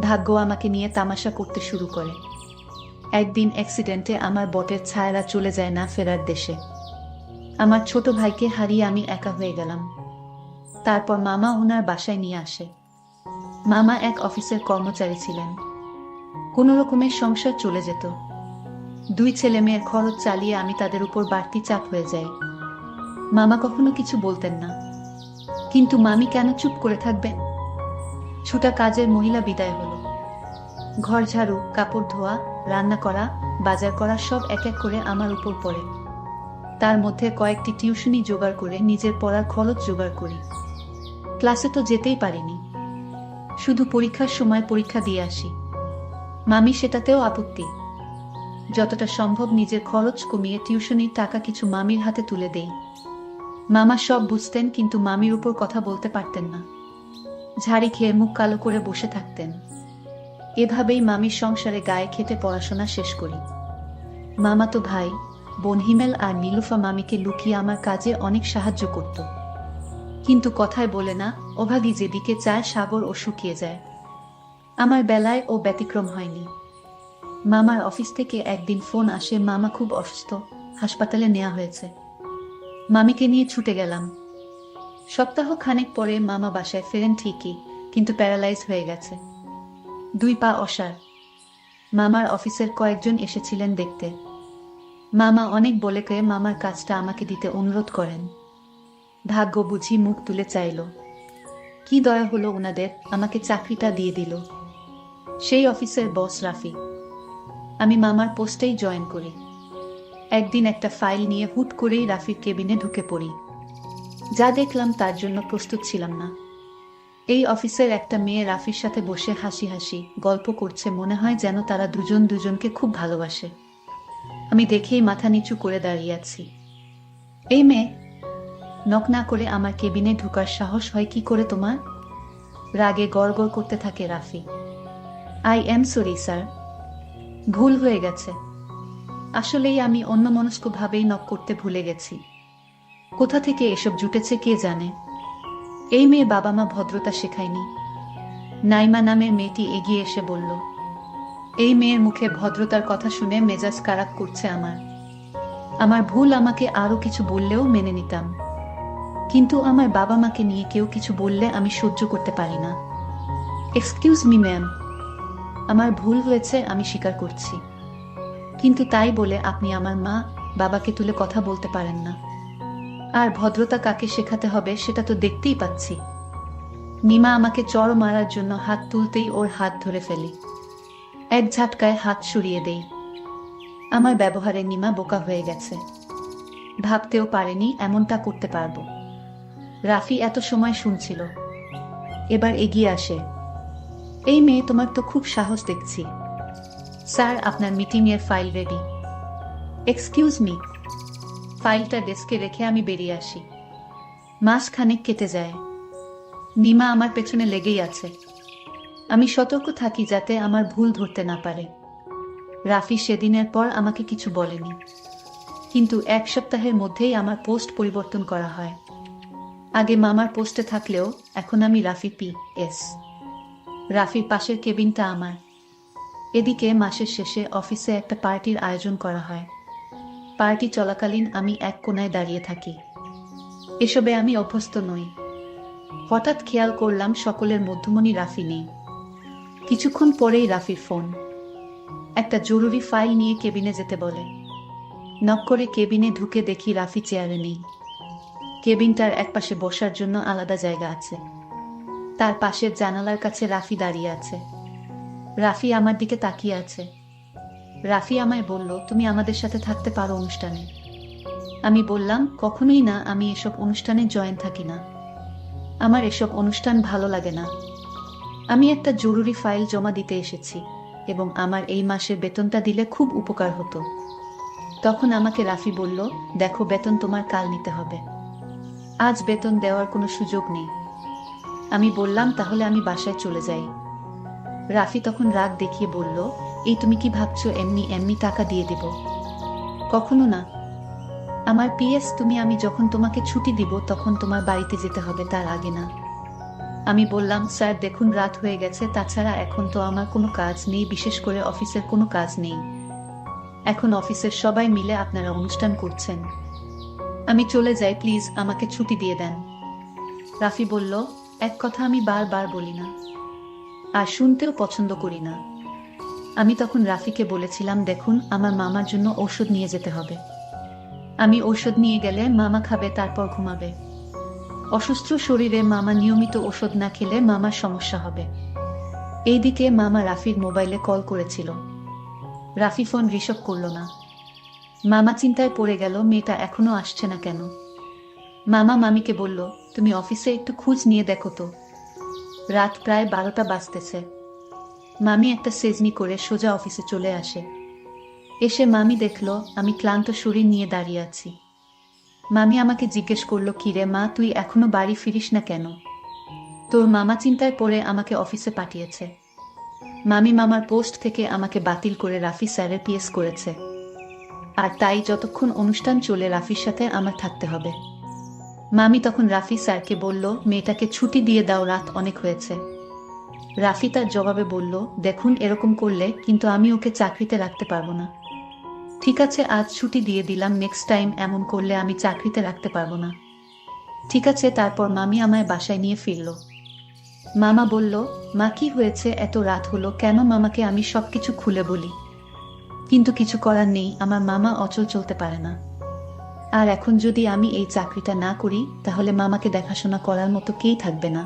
ভাগ্য আমাকে নিয়ে তামাশা করতে শুরু করে। একদিন অ্যাক্সিডেন্টে আমার বটের ছায়ারা চলে যায় না ফেরার দেশে। আমার ছোট ভাইকে হারিয়ে আমি একা হয়ে গেলাম। তারপর মামা ওনার বাসায় নিয়ে আসে। মামা এক অফিসের কর্মচারী ছিলেন, কোনো রকমের সংসার চলে যেত। 2 ছেলে মেয়ের খরচ চালিয়ে আমি তাদের উপর বাড়তি চাপ হয়ে যাই। মামা কখনো কিছু বলতেন না, কিন্তু মামি কেন চুপ করে থাকবেন? ছুটা কাজের মহিলা বিদায় হলো। ঘর ঝাড়ু, কাপড় ধোয়া, রান্না করা, বাজার করা সব এক এক করে আমার উপর পড়ে। তার মধ্যে কয়েকটি টিউশনি জোগাড় করে নিজের পড়ার খরচ জোগাড় করি। ক্লাসে তো যেতেই পারিনি, শুধু পরীক্ষার সময় পরীক্ষা দিয়ে আসি। মামি সেটাতেও আপত্তি। যতটা সম্ভব নিজের খরচ কমিয়ে টিউশনির টাকা কিছু মামির হাতে তুলে দেই। মামা সব বুঝতেন, কিন্তু মামির উপর কথা বলতে পারতেন না। ঝাড়ি খেয়ে মুখ কালো করে বসে থাকতেন। এভাবেই মামির সংসারে গায়ে খেতে পড়াশোনা শেষ করি। মামাতো ভাই বোন হিমেল আর নীলুফা মামিকে লুকিয়ে আমার কাজে অনেক সাহায্য করত, কিন্তু কথায় বলে না, অভাগী যেদিকে চায় সাগর ও শুকিয়ে যায়। আমার বেলায় ও ব্যতিক্রম হয়নি। মামার অফিস থেকে একদিন ফোন আসে, মামা খুব অসুস্থ, হাসপাতালে নেওয়া হয়েছে। মামিকে নিয়ে ছুটে গেলাম। সপ্তাহ খানেক পরে মামা বাসায় ফেরেন ঠিকই, কিন্তু প্যারালাইজ হয়ে গেছে, 2 পা অসাড়। মামার অফিসের কয়েকজন এসেছিলেন দেখতে। মামা অনেক বলে কয়ে মামার কাজটা আমাকে দিতে অনুরোধ করেন। ভাগ্য বুঝি মুখ তুলে চাইল। কি দয়া হলো ওনাদের, আমাকে চাকরিটা দিয়ে দিল। সেই অফিসের বস রাফি। আমি মামার পোস্টেই জয়েন করি। একদিন একটা ফাইল নিয়ে হুট করেই রাফির কেবিনে ঢুকে পড়ি। যা দেখলাম তার জন্য প্রস্তুত ছিলাম না। এই অফিসের একটা মেয়ে রাফির সাথে বসে হাসি হাসি গল্প করছে, মনে হয় যেন তারা দুজন দুজনকে খুব ভালোবাসে। আমি দেখেই মাথা নিচু করে দাঁড়িয়ে আছি। এই মেয়ে, নক না করে আমার কেবিনে ঢোকার সাহস হয় কি করে তোমার? রাগে গড়গড় করতে থাকে Rafi. I am sorry sir, ভুল হয়ে গেছে। আসলেই আমি অন্যমনস্কভাবেই নক করতে ভুলে গেছি। কোথা থেকে এসব জুটেছে কে জানে। এই মেয়ে বাবা মা ভদ্রতা শেখায়নি। নাইমা নামের মেয়েটি এগিয়ে এসে বলল। এই মেয়ের মুখে ভদ্রতার কথা শুনে মেজাজ কারাক করছে আমার। আমার ভুল, আমাকে আরো কিছু বললেও মেনে নিতাম, কিন্তু আমার বাবা মাকে নিয়ে কেউ কিছু বললে আমি সহ্য করতে পারি না। এক্সকিউজ মি ম্যাম, আমার ভুল হয়েছে, আমি স্বীকার করছি, কিন্তু তাই বলে আপনি আমার মা বাবাকে তুলে কথা বলতে পারেন না। আর ভদ্রতা কাকে শেখাতে হবে সেটা তো দেখতেই পাচ্ছি। নিমা আমাকে চড় মারার জন্য হাত তুলতেই ওর হাত ধরে ফেলি। এক ঝাটকায় হাত সরিয়ে দেই। আমার ব্যবহারে নিমা বোকা হয়ে গেছে। ভাবতেও পারেনি এমনটা করতে পারবো। রাফি এত সময় শুনছিল, এবার এগিয়ে আসে। এই মেয়ে, তোমার তো খুব সাহস দেখছি। স্যার, আপনার মিটিং এর ফাইল রেডি। Excuse me. ফাইলটা ডেস্কে রেখে আমি বেরিয়ে আসি। মাস খানেক কেটে যায়। নিমা আমার পেছনে লেগেই আছে। আমি সতর্ক থাকি যাতে আমার ভুল ধরতে না পারে। রাফি সেদিনের পর আমাকে কিছু বলেনি, কিন্তু এক সপ্তাহের মধ্যেই আমার পোস্ট পরিবর্তন করা হয়। আগে মামার পোস্টে থাকলেও এখন আমি রাফি পি.এস। রাফির পাশের কেবিনটা আমার। এদিকে মাসের শেষে অফিসে একটা পার্টির আয়োজন করা হয়। পার্টি চলাকালীন আমি এক কোণায় দাঁড়িয়ে থাকি। এসবে আমি অভ্যস্ত নই। হঠাৎ খেয়াল করলাম সকলের মধ্যমণি রাফি নেই। কিছুক্ষণ পরেই রাফির ফোন। একটা জরুরি ফাইল নিয়ে কেবিনে যেতে বলে। নক করে কেবিনে ঢুকে দেখি রাফি চেয়ারে নেই। কেবিনটার একপাশে বসার জন্য আলাদা জায়গা আছে। তার পাশের জানালার কাছে রাফি দাঁড়িয়ে আছে। রাফি আমার দিকে তাকিয়ে আছে। রাফি আমায় বলল, তুমি আমাদের সাথে থাকতে পারো অনুষ্ঠানে। আমি বললাম, কখনোই না, আমি এসব অনুষ্ঠানে জয়েন থাকি না। আমার এসব অনুষ্ঠান ভালো লাগে না। আমি একটা জরুরি ফাইল জমা দিতে এসেছি এবং আমার এই মাসের বেতনটা দিলে খুব উপকার হতো। তখন আমাকে রাফি বলল, দেখো, বেতন তোমার কাল নিতে হবে, আজ বেতন দেওয়ার কোনো সুযোগ নেই। আমি বললাম, তাহলে আমি বাসায় চলে যাই। রাফি তখন রাগ দেখিয়ে বলল, এই তুমি কি ভাবছো এমনি এমনি টাকা দিয়ে দেব? কখনো না। আমার পিএস তুমি, আমি যখন তোমাকে ছুটি দিব তখন তোমার বাড়িতে যেতে হবে, তার আগে না। আমি বললাম, স্যার দেখুন, রাত হয়ে গেছে, তাছাড়া এখন তো আমার কোনো কাজ নেই, বিশেষ করে অফিসের কোনো কাজ নেই। এখন অফিসের সবাই মিলে আপনারা অনুষ্ঠান করছেন। আমি চলে যাই, প্লিজ আমাকে ছুটি দিয়ে দেন। রাফি বলল, এক কথা আমি বারবার বলি না, আর শুনতেও পছন্দ করি না। আমি তখন রাফিকে বলেছিলাম, দেখুন, আমার মামার জন্য ঔষধ নিয়ে যেতে হবে। আমি ঔষধ নিয়ে গেলে মামা খাবে, তারপর ঘুমাবে। অসুস্থ শরীরে মামা নিয়মিত ওষুধ না খেলে মামার সমস্যা হবে। এইদিকে মামা রাফির মোবাইলে কল করেছিল। রাফি ফোন রিসিভ করল না। মামা চিন্তায় পড়ে গেল, মেয়েটা এখনো আসছে না কেন। মামা মামিকে বলল, তুমি অফিসে একটু খোঁজ নিয়ে দেখো তো। রাত প্রায় 12টা বাজতেছে। মামি একটা সেজনি করে সোজা অফিসে চলে আসে। এসে মামি দেখল আমি ক্লান্ত শরীর নিয়ে দাঁড়িয়ে আছি। মামি আমাকে জিজ্ঞেস করল, কিরে মা, তুই এখনো বাড়ি ফিরিস না কেন? তোর মামা চিন্তায় পড়ে আমাকে অফিসে পাঠিয়েছে। মামি মামার পোস্ট থেকে আমাকে বাতিল করে রাফি স্যারের পিএস করেছে, আর তাই যতক্ষণ অনুষ্ঠান চলে রাফির সাথে আমার থাকতে হবে। মামি তখন রাফি স্যারকে বলল, মেয়েটাকে ছুটি দিয়ে দাও, রাত অনেক হয়েছে। রাফি তার জবাবে বলল, দেখুন, এরকম করলে কিন্তু আমি ওকে চাকরিতে রাখতে পারবো না। ঠিক আছে, আজ ছুটি দিয়ে দিলাম, নেক্সট টাইম এমন করলে আমি চাকরিতে রাখতে পারবো না। ঠিক আছে। তারপর মামি আমায় বাসায় নিয়ে ফিরল। মামা বলল, মা কি হয়েছে, এত রাত হলো কেন? মামাকে আমি সবকিছু খুলে বলি, কিন্তু কিছু করার নেই, আমার মামা অচল চলতে পারে না। আর এখন যদি আমি এই চাকরিটা না করি তাহলে মামাকে দেখাশোনা করার মতো কেই থাকবে না।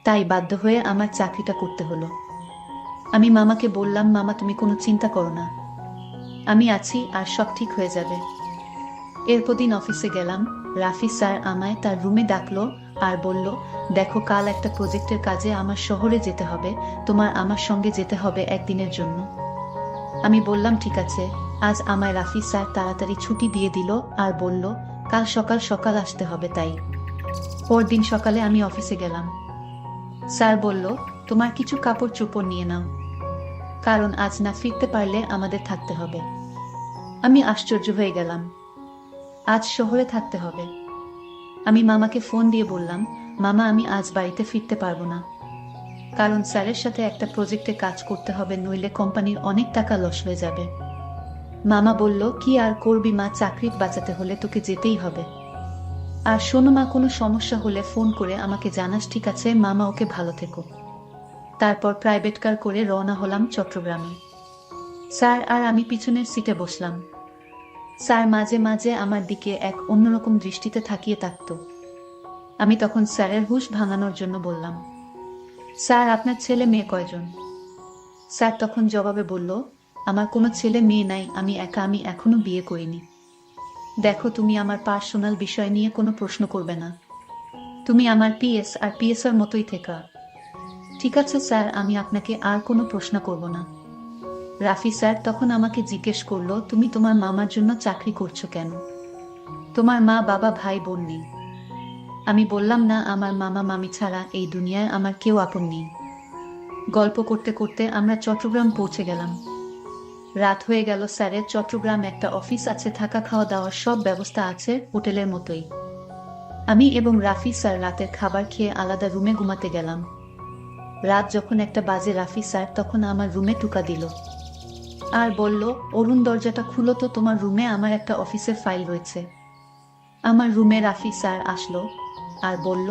তাই বাধ্য হয়ে আমার চাকরিটা করতে হলো। আমি মামাকে বললাম, মামা তুমি কোনো চিন্তা করো না, আমি আছি, আর সব ঠিক হয়ে যাবে। এরপর দিন অফিসে গেলাম। রাফি স্যার আমায় তার রুমে ডাকলো আর বলল, দেখো, কাল একটা প্রজেক্টের কাজে আমার শহরে যেতে হবে, তোমার আমার সঙ্গে যেতে হবে একদিনের জন্য। আমি বললাম, ঠিক আছে। আজ আমায় রাফি স্যার তাড়াতাড়ি ছুটি দিয়ে দিল আর বলল, কাল সকাল সকাল আসতে হবে তাই। পরদিন সকালে আমি অফিসে গেলাম। স্যার বলল, তোমার কিছু কাপড় চোপড় নিয়ে নাও, কারণ আজ না ফিরতে পারলে আমাদের থাকতে হবে। আমি আশ্চর্য হয়ে গেলাম, আজ শহরে থাকতে হবে? আমি মামাকে ফোন দিয়ে বললাম, মামা আমি আজ বাড়িতে ফিরতে পারবো না, কারণ স্যারের সাথে একটা প্রজেক্টে কাজ করতে হবে, নইলে কোম্পানির অনেক টাকা লস হয়ে যাবে। মামা বলল, কি আর করবি মা, চাকরি বাঁচাতে হলে তোকে যেতেই হবে। আর শোনো মা, কোনো সমস্যা হলে ফোন করে আমাকে জানাস, ঠিক আছে মামা? ওকে, ভালো থেকো। তারপর প্রাইভেট কার করে রওনা হলাম চট্টগ্রামে। স্যার আর আমি পিছনের সিটে বসলাম। স্যার মাঝে মাঝে আমার দিকে এক অন্যরকম দৃষ্টিতে তাকিয়ে থাকত। আমি তখন স্যারের হুঁশ ভাঙানোর জন্য বললাম, স্যার আপনার ছেলে মেয়ে কয়জন? স্যার তখন জবাবে বলল, আমার কোনো ছেলে মেয়ে নাই, আমি একা, আমি এখনো বিয়ে করিনি। দেখো, তুমি আমার পার্সোনাল বিষয় নিয়ে কোনো প্রশ্ন করবে না। তুমি আমার পিএস আর পিএসআর মতোই থেকা। ঠিক আছে স্যার, আমি আপনাকে আর কোনো প্রশ্ন করব না। রাফি স্যার তখন আমাকে জিজ্ঞেস করলো, তুমি তোমার মামার জন্য চাকরি করছো কেন? তোমার মা বাবা ভাই বোন নেই? আমি বললাম, না, আমার মামা মামি ছাড়া এই দুনিয়ায় আমার কেউ আপন নেই। গল্প করতে করতে আমরা চট্টগ্রাম পৌঁছে গেলাম। রাত হয়ে গেল। স্যারের চট্টগ্রাম একটা অফিস আছে, থাকা খাওয়া দাওয়ার সব ব্যবস্থা আছে হোটেলের মতোই। আমি এবং রাফি স্যার রাতের খাবার খেয়ে আলাদা রুমে ঘুমাতে গেলাম। রাত যখন 1টা বাজে, রাফি স্যার তখন আমার রুমে টোকা দিল আর বলল, অরুণ দরজাটা খুলো তো, তোমার রুমে আমার একটা অফিসের ফাইল রয়েছে। আমার রুমে রাফি স্যার আসলো আর বলল,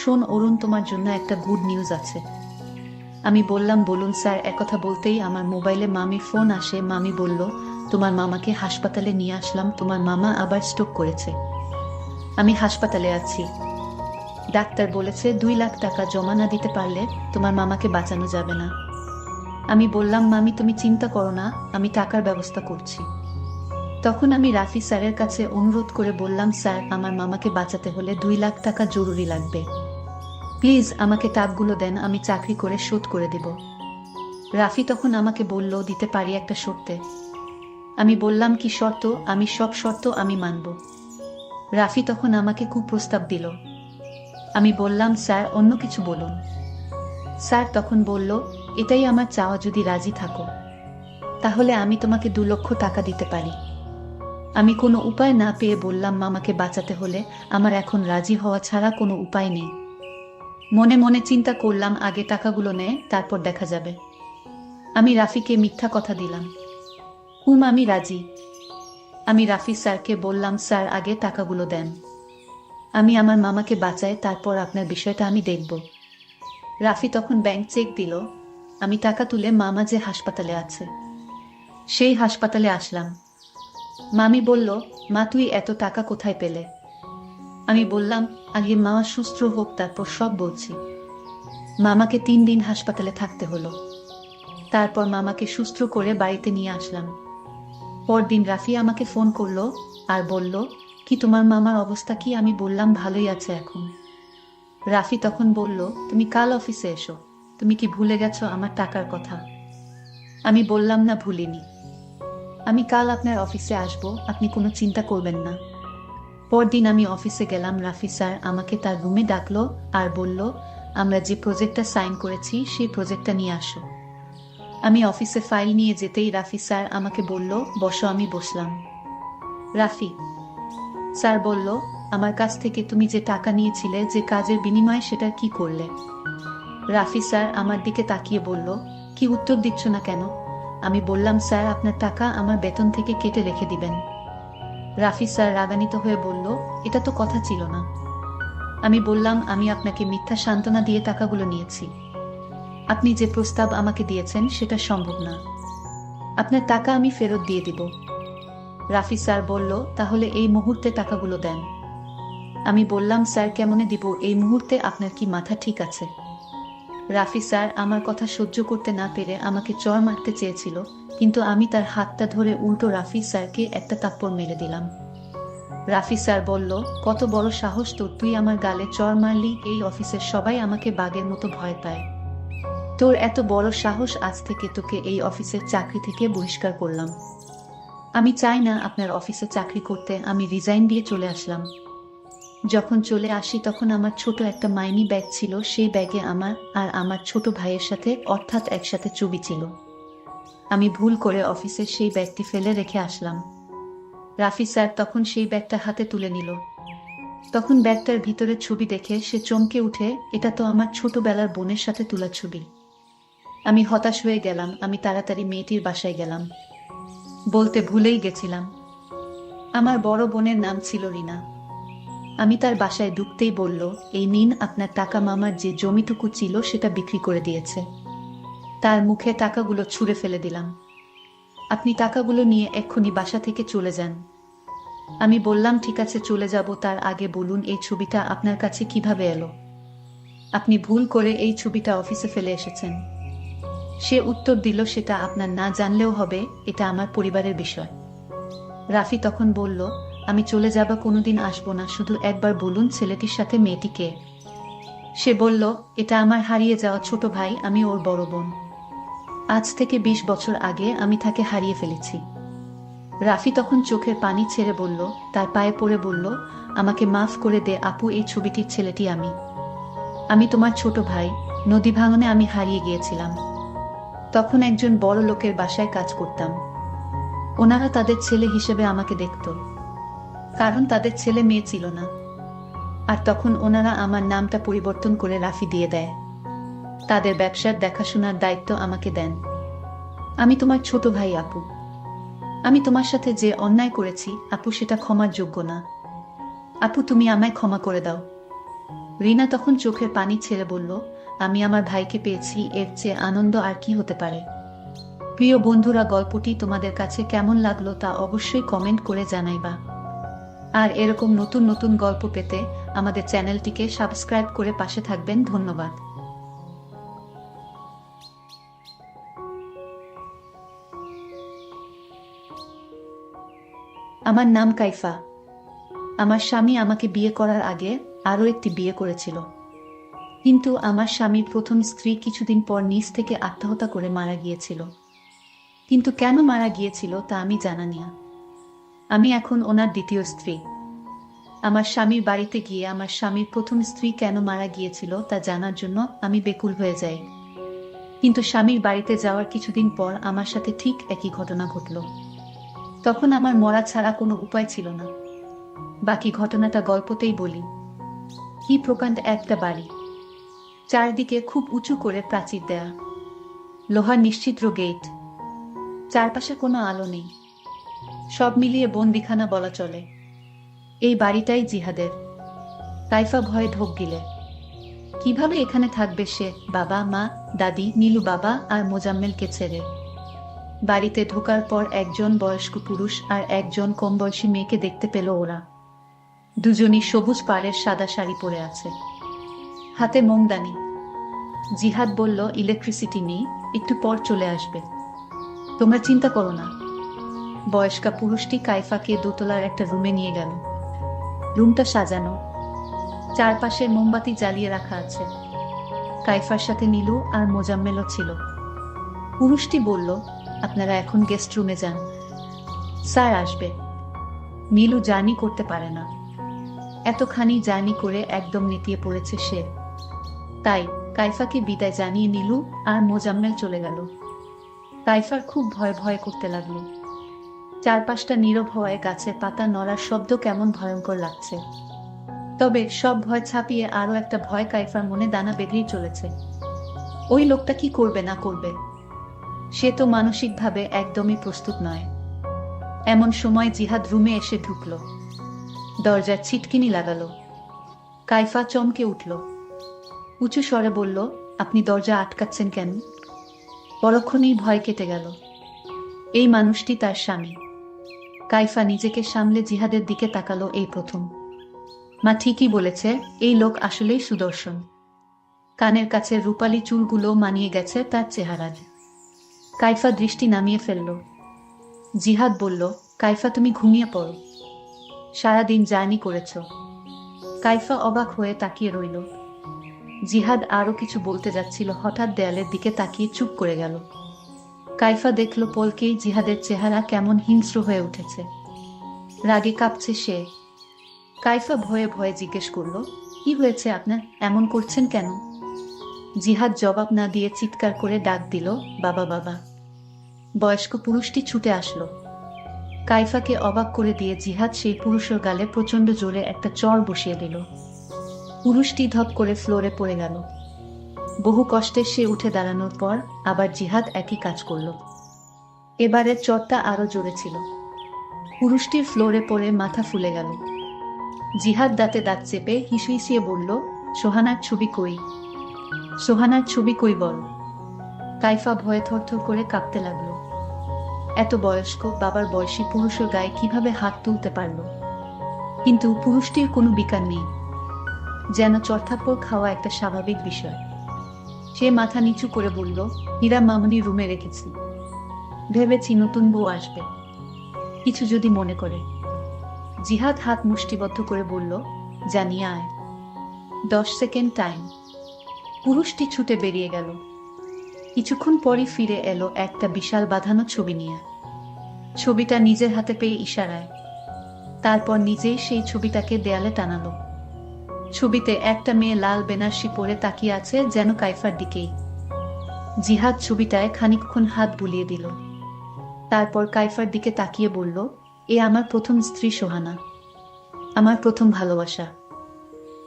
শোন অরুণ, তোমার জন্য একটা গুড নিউজ আছে। আমি বললাম, বলুন স্যার। একথা বলতেই আমার মোবাইলে মামির ফোন আসে। মামি বলল, তোমার মামাকে হাসপাতালে নিয়ে আসলাম, তোমার মামা আবার স্ট্রোক করেছে। আমি হাসপাতালে আছি, ডাক্তার বলেছে 2 লাখ টাকা জমা না দিতে পারলে তোমার মামাকে বাঁচানো যাবে না। আমি বললাম, মামি তুমি চিন্তা করো না, আমি টাকার ব্যবস্থা করছি। তখন আমি রাফি স্যারের কাছে অনুরোধ করে বললাম, স্যার আমার মামাকে বাঁচাতে হলে 2 লাখ টাকা জরুরি লাগবে, প্লিজ আমাকে টাকাগুলো দেন, আমি চাকরি করে শোধ করে দেব। রাফি তখন আমাকে বলল, দিতে পারি একটা শর্তে। আমি বললাম, কি শর্ত? আমি সব শর্ত আমি মানব। রাফি তখন আমাকে কুপ্রস্তাব দিল। আমি বললাম, স্যার অন্য কিছু বলুন। স্যার তখন বলল, এটাই আমার চাওয়া, যদি রাজি থাকো তাহলে আমি তোমাকে 2 লক্ষ টাকা দিতে পারি। আমি কোনো উপায় না পেয়ে বললাম, মামাকে বাঁচাতে হলে আমার এখন রাজি হওয়া ছাড়া কোনো উপায় নেই। মনে মনে চিন্তা করলাম, আগে টাকাগুলো নেয় তারপর দেখা যাবে। আমি রাফিকে মিথ্যা কথা দিলাম, আমি রাজি। আমি রাফি স্যারকে বললাম, স্যার আগে টাকাগুলো দেন, আমি আমার মামাকে বাঁচাই, তারপর আপনার বিষয়টা আমি দেখব। রাফি তখন ব্যাংক চেক দিল। আমি টাকা তুলে মামা যে হাসপাতালে আছে সেই হাসপাতালে আসলাম। মামি বলল, মা তুই এত টাকা কোথায় পেলে? আমি বললাম, আগে মামা সুস্থ হোক তারপর সব বলছি। মামাকে 3 দিন হাসপাতালে থাকতে হলো, তারপর মামাকে সুস্থ করে বাড়িতে নিয়ে আসলাম। পরদিন রাফি আমাকে ফোন করলো আর বলল, কি তোমার মামার অবস্থা কি? আমি বললাম, ভালোই আছে এখন। রাফি তখন বলল, তুমি কাল অফিসে এসো, তুমি কি ভুলে গেছো আমার টাকার কথা? আমি বললাম, না ভুলিনি, আমি কাল আপনার অফিসে আসবো, আপনি কোনো চিন্তা করবেন না। পরদিন আমি অফিসে গেলাম। রাফি স্যার আমাকে তার রুমে ডাকলো আর বলল, আমরা যে প্রজেক্টটা সাইন করেছি সেই প্রজেক্টটা নিয়ে আসো। আমি অফিসে ফাইল নিয়ে যেতেই রাফি স্যার আমাকে বলল, বসো। আমি বসলাম। রাফি স্যার বলল, আমার কাছ থেকে তুমি যে টাকা নিয়েছিলে যে কাজের বিনিময়ে, সেটার কি করলে? রাফি স্যার আমার দিকে তাকিয়ে বলল, কি উত্তর দিচ্ছ না কেন? আমি বললাম, স্যার আপনার টাকা আমার বেতন থেকে কেটে রেখে দিবেন। রাফি স্যার রাগান্বিত হয়ে বলল, এটা তো কথা ছিল না। আমি বললাম, আমি আপনাকে মিথ্যা সান্ত্বনা দিয়ে টাকাগুলো নিয়েছি, আপনি যে প্রস্তাব আমাকে দিয়েছেন সেটা সম্ভব না, আপনার টাকা আমি ফেরত দিয়ে দিব। রাফি স্যার বলল, তাহলে এই মুহূর্তে টাকাগুলো দেন। আমি বললাম, স্যার কেমনে দিব এই মুহূর্তে, আপনার কি মাথা ঠিক আছে? রাফি স্যার আমার কথা সহ্য করতে না পেরে আমাকে চড় মারতে চেয়েছিল, কিন্তু আমি তার হাতটা ধরে উল্টো রাফি স্যারকে একটা থাপ্পড় মেরে দিলাম। রাফি স্যার বলল, কত বড় সাহস তোর, তুই আমার গালে চড় মারলি? এই অফিসের সবাই আমাকে বাঘের মতো ভয় পায়, তোর এত বড় সাহস, আজ থেকে তোকে এই অফিসের চাকরি থেকে বহিষ্কার করলাম। আমি চাই না আপনার অফিসে চাকরি করতে, আমি রিজাইন দিয়ে চলে আসলাম। যখন চলে আসি তখন আমার ছোট একটা মাইনি ব্যাগ ছিল, সেই ব্যাগে আমার আর আমার ছোট ভাইয়ের সাথে অর্থাৎ একসাথে ছবি ছিল। আমি ভুল করে অফিসের সেই ব্যাগটি ফেলে রেখে আসলাম। রাফি স্যার তখন সেই ব্যাগটা হাতে তুলে নিল। তখন ব্যাগটার ভিতরে ছবি দেখে সে চমকে উঠে, এটা তো আমার ছোটবেলার বোনের সাথে তোলা ছবি। আমি হতাশ হয়ে গেলাম। আমি তাড়াতাড়ি মেয়েটির বাসায় গেলাম। বলতে ভুলেই গেছিলাম, আমার বড় বোনের নাম ছিল রিনা। আমি তার বাসায় ঢুকতেই বলল, এই নিন আপনার টাকা, মামার যে জমিটুকু ছিল সেটা বিক্রি করে দিয়েছে। তার মুখে টাকাগুলো ছুঁড়ে ফেলে দিলাম। আপনি টাকাগুলো নিয়ে এক্ষুনি বাসা থেকে চলে যান। আমি বললাম, ঠিক আছে চলে যাব, তার আগে বলুন এই ছবিটা আপনার কাছে কিভাবে এলো? আপনি ভুল করে এই ছবিটা অফিসে ফেলে এসেছেন। সে উত্তর দিল, সেটা আপনার না জানলেও হবে, এটা আমার পরিবারের বিষয়। রাফি তখন বলল, আমি চলে যাব, কোনোদিন আসবো না, শুধু একবার বলুন ছেলেটির সাথে মেয়েটি কে? সে বলল, এটা আমার হারিয়ে যাওয়া ছোট ভাই, আমি ওর বড় বোন। আজ থেকে 20 বছর আগে আমি তাকে হারিয়ে ফেলেছি। রাফি তখন চোখের পানি ছেড়ে বলল, তার পায়ে পড়ে বলল, আমাকে মাফ করে দে আপু, এই ছবিটির ছেলেটি আমি। আমি তোমার ছোট ভাই, নদী ভাঙনে আমি হারিয়ে গিয়েছিলাম। তখন একজন বড় লোকের বাসায় কাজ করতাম। ওনারা তাদের ছেলে হিসেবে আমাকে দেখত, কারণ তাদের ছেলে মেয়ে ছিল না। আর তখন ওনারা আমার নামটা পরিবর্তন করে রাফি দিয়ে দেয়। তাদের ব্যবসার দেখাশোনার দায়িত্ব আমাকে দেন। আমি তোমার ছোট ভাই আপু। আমি তোমার সাথে যে অন্যায় করেছি আপু, সেটা ক্ষমার যোগ্য না। আপু তুমি আমায় ক্ষমা করে দাও। রিনা তখন চোখের পানি ছেড়ে বলল, আমি আমার ভাইকে পেয়েছি, এর চেয়ে আনন্দ আর কি হতে পারে? প্রিয় বন্ধুরা, গল্পটি তোমাদের কাছে কেমন লাগলো তা অবশ্যই কমেন্ট করে জানাইবা। আর এরকম নতুন নতুন গল্প পেতে আমাদের চ্যানেলটিকে সাবস্ক্রাইব করে পাশে থাকবেন। ধন্যবাদ। আমার নাম কাইফা। আমার স্বামী আমাকে বিয়ে করার আগে আরও একটি বিয়ে করেছিল, কিন্তু আমার স্বামীর প্রথম স্ত্রী কিছুদিন পর নিজ থেকে আত্মহত্যা করে মারা গিয়েছিল। কিন্তু কেন মারা গিয়েছিল তা আমি জানা না। আমি এখন ওনার দ্বিতীয় স্ত্রী। আমার স্বামীর বাড়িতে গিয়ে আমার স্বামীর প্রথম স্ত্রী কেন মারা গিয়েছিল তা জানার জন্য আমি বেকুল হয়ে যাই। কিন্তু স্বামীর বাড়িতে যাওয়ার কিছুদিন পর আমার সাথে ঠিক একই ঘটনা ঘটল। তখন আমার মরা ছাড়া কোনো উপায় ছিল না। বাকি ঘটনাটা গল্পতেই বলি। কি প্রকাণ্ড একটা বাড়ি, চারদিকে খুব উঁচু করে প্রাচীর দেয়া, লোহার নিশ্চিদ্র গেট, চারপাশে কোনো আলো নেই, সব মিলিয়ে বন্দিখানা বলা চলে। এই বাড়িটাই জিহাদের। কাইফা ভয়ে ঢোক গিলে। কিভাবে এখানে থাকবে সে, বাবা মা, দাদি, নীলু বাবা আর মোজাম্মেলকে ছেড়ে? বাড়িতে ঢোকার পর একজন বয়স্ক পুরুষ আর একজন কমবয়সী মেয়েকে দেখতে পেল ওরা। দুজনই সবুজ পাড়ের সাদা শাড়ি পরে আছে, হাতে মোমদানি। জিহাদ বলল, ইলেকট্রিসিটি নেই, একটু পর চলে আসবে, তোমরা চিন্তা করো না। বয়স্কা পুরুষটি কাইফাকে দোতলার একটা রুমে নিয়ে গেল। রুমটা সাজানো, চারপাশে মোমবাতি জ্বালিয়ে রাখা আছে। কাইফার সাথে নীলু আর মোজাম্মেলও ছিল। পুরুষটি বলল, আপনারা এখন গেস্ট রুমে যান, স্যার আসবে। নীলু জার্নি করতে পারে না, এতখানি জার্নি করে একদম নেতিয়ে পড়েছে সে। তাই কাইফাকে বিদায় জানিয়ে নীলু আর মোজাম্মেল চলে গেল। কাইফার খুব ভয় ভয় করতে লাগলো। চারপাশটা নীরব হওয়ায় গাছের পাতা নড়ার শব্দ কেমন ভয়ঙ্কর লাগছে। তবে সব ভয় ছাপিয়ে আরো একটা ভয় কাইফার মনে দানা বেঁধেই চলেছে। ওই লোকটা কি করবে না করবে, সে তো মানসিকভাবে একদমই প্রস্তুত নয়। এমন সময় জিহাদ রুমে এসে ঢুকল, দরজার ছিটকিনি লাগালো। কাইফা চমকে উঠল, উঁচু স্বরে বলল, আপনি দরজা আটকাচ্ছেন কেন? পরক্ষণেই ভয় কেটে গেল। এই মানুষটি তার স্বামী। কাইফা নিজেকে সামলে জিহাদের দিকে তাকালো। এই প্রথম। মা ঠিকই বলেছে, এই লোক আসলেই সুদর্শন। কানের কাছে রূপালী চুলগুলো মানিয়ে গেছে তার চেহারার। কাইফা দৃষ্টি নামিয়ে ফেলল। জিহাদ বলল, কাইফা তুমি ঘুমিয়ে পড়ো, সারাদিন জার্নি করেছ। কাইফা অবাক হয়ে তাকিয়ে রইল। জিহাদ আরো কিছু বলতে যাচ্ছিল, হঠাৎ দেয়ালের দিকে তাকিয়ে চুপ করে গেল। কাইফা দেখল পলকেই জিহাদের চেহারা কেমন হিংস্র হয়ে উঠেছে। রাগে কাঁপছে সে। কাইফা ভয়ে ভয়ে জিজ্ঞেস করল, কি হয়েছে আপনার, এমন করছেন কেন? জিহাদ জবাব না দিয়ে চিৎকার করে ডাক দিল, বাবা বাবা। বয়স্ক পুরুষটি ছুটে আসলো। কাইফাকে অবাক করে দিয়ে জিহাদ সেই পুরুষের গালে প্রচণ্ড জোরে একটা চড় বসিয়ে দিল। পুরুষটি ধপ করে ফ্লোরে পড়ে গেল। বহু কষ্টে সে উঠে দাঁড়ানোর পর আবার জিহাদ একই কাজ করল। এবারে চড়টা আরো জোরে ছিল। পুরুষটির ফ্লোরে পড়ে মাথা ফুলে গেল। জিহাদ দাঁতে দাঁত চেপে হিসিয়ে বলল, সোহানার ছবি কই? সোহানার ছবি কই বল। কাইফা ভয়ে থরথর করে কাঁপতে লাগলো। এত বয়স্ক বাবার বয়সী পুরুষের গায়ে কিভাবে হাত তুলতে পারল? কিন্তু পুরুষটির কোনো বিকার নেই, যেন চড়থাপ্পড় খাওয়া একটা স্বাভাবিক বিষয়। সে মাথা নিচু করে বলল, হীরা মামুনি রুমে রেখেছি, ভেবেছি নতুন বউ আসবে, কিছু যদি মনে করে। জিহাদ হাত মুষ্টিবদ্ধ করে বলল, জানিয়ে আয়, 10 সেকেন্ড টাইম। পুরুষটি ছুটে বেরিয়ে গেল। কিছুক্ষণ পরই ফিরে এলো একটা বিশাল বাঁধানো ছবি নিয়ে। ছবিটা নিজের হাতে পেয়ে ইশারায়, তারপর নিজেই সেই ছবিটাকে দেয়ালে টানালো। ছবিতে একটা মেয়ে লাল বেনারসি পরে তাকিয়ে আছে, যেন কাইফার দিকেই। জিহাদ ছবিটায় খানিকক্ষণ হাত বুলিয়ে দিল, তারপর কাইফার দিকে তাকিয়ে বলল, এ আমার প্রথম স্ত্রী সোহানা, আমার প্রথম ভালোবাসা।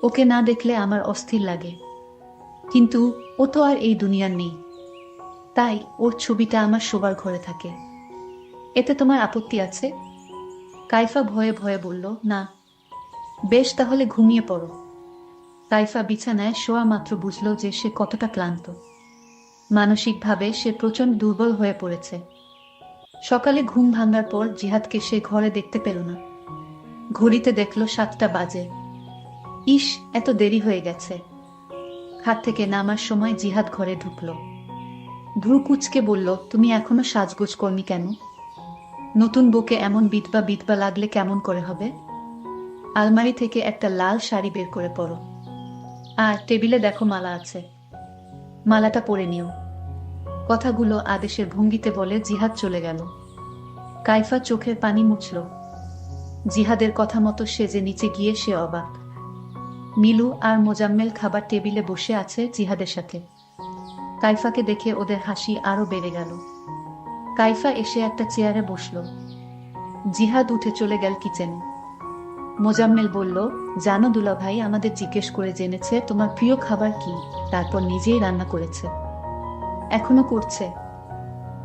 ওকে না দেখলে আমার অস্থির লাগে, কিন্তু ও তো আর এই দুনিয়ার নেই, তাই ওর ছবিটা আমার শোবার ঘরে থাকে। এতে তোমার আপত্তি আছে? কাইফা ভয়ে ভয়ে বলল, না। বেশ, তাহলে ঘুমিয়ে পড়ো। কাইফা বিছানায় শোয়া মাত্র বুঝল যে সে কতটা ক্লান্ত। মানসিকভাবে সে প্রচণ্ড দুর্বল হয়ে পড়েছে। সকালে ঘুম ভাঙার পর জিহাদকে সে ঘরে দেখতে পেল না। ঘড়িতে দেখল 7টা বাজে। ইস, এত দেরি হয়ে গেছে। খাট থেকে নামার সময় জিহাদ ঘরে ঢুকল। ভ্রু কুঁচকে বলল, তুমি এখনো সাজগোজ করনি কেন? নতুন বউকে এমন বিধবা লাগলে কেমন করে হবে? আলমারি থেকে একটা লাল শাড়ি বের করে পরো, আর টেবিলে দেখো মালা আছে, মালাটা পরে নিও। কথাগুলো আদেশের ভঙ্গিতে বলে জিহাদ চলে গেল। কাইফা চোখের পানি মুছল। জিহাদের কথা মতো সেজে নিচে গিয়ে সে অবাক। মিলু আর মোজাম্মেল খাবার টেবিলে বসে আছে জিহাদের সাথে। কাইফাকে দেখে ওদের হাসি আরো বেড়ে গেল। কাইফা এসে একটা চেয়ারে বসল। জিহাদ উঠে চলে গেল কিচেনে। মোজাম্মেল বলল, জানো দুলাভাই আমাদের জিজ্ঞেস করে জেনেছে তোমার প্রিয় খাবার কি, তারপর নিজেই রান্না করেছে। এখনো করছে।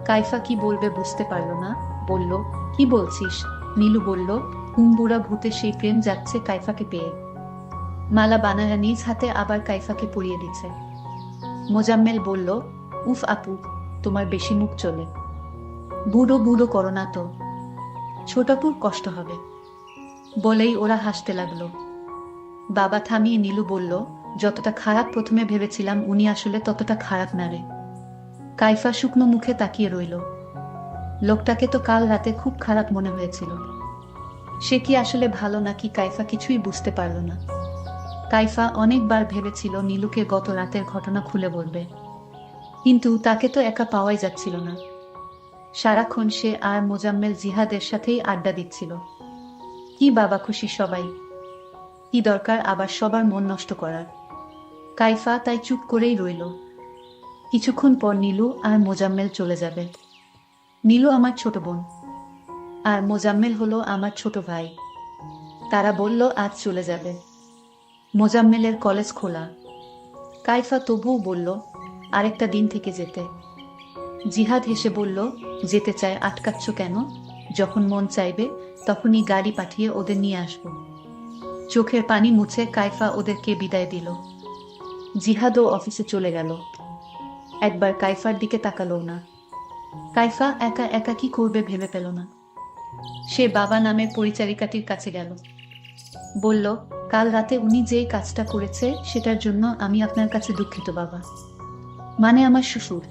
কাইফা কি বলবে বুঝতে পারল না, বলল, কি বলছিস? নীলু বলল, হুমবুড়া ভূতে সেই প্রেম যাচ্ছে কাইফাকে পেয়ে। মালা বানায়া নিজ হাতে আবার কাইফাকে পরিয়ে দিচ্ছে। মোজাম্মেল বলল, উফ আপু, তোমার বেশি মুখ চলে, বুড়ো বুড়ো করো না তো, ছোটাপুর কষ্ট হবে। বলেই ওরা হাসতে লাগলো। বাবা থামিয়ে নীলু বলল, যতটা খারাপ প্রথমে ভেবেছিলাম উনি আসলে ততটা খারাপ না রে। কাইফা শুকনো মুখে তাকিয়ে রইল। লোকটাকে তো কাল রাতে খুব খারাপ মনে হয়েছিল। সে কি আসলে ভালো নাকি কাইফা কিছুই বুঝতে পারল না। কাইফা অনেকবার ভেবেছিল নীলুকে গত রাতের ঘটনা খুলে বলবে, কিন্তু তাকে তো একা পাওয়াই যাচ্ছিল না। সারাক্ষণ সে আর মোজাম্মেল জিহাদের সাথেই আড্ডা দিচ্ছিল। কি বাবা খুশি সবাই, কি দরকার আবার সবার মন নষ্ট করার। কাইফা তাই চুপ করেই রইল। কিছুক্ষণ পর নীলু আর মোজাম্মেল চলে যাবে। নীলু আমার ছোট বোন, আর মোজাম্মেল হলো আমার ছোট ভাই। তারা বলল আজ চলে যাবে। মোজাম্মেলের কলেজ খোলা। কাইফা তবুও বলল, আরেকটা দিন থেকে যেতে। জিহাদ হেসে বলল, যেতে চায় আটকাচ্ছ কেন? যখন মন চাইবে তখনই গাড়ি পাঠিয়ে ওদের নিয়ে আসব। চোখের পানি মুছে কাইফা ওদেরকে বিদায় দিল। জিহাদও অফিসে চলে গেল। একবার কাইফার দিকে তাকালো না। কাইফা একা একা কি করবে ভেবে পেল না। সে বাবা নামের পরিচারিকাটির কাছে গেল। বলল, কাল রাতে উনি যেই কাজটা করেছে সেটার জন্য আমি আপনার কাছে দুঃখিত বাবা। মানে আমার শ্বশুর।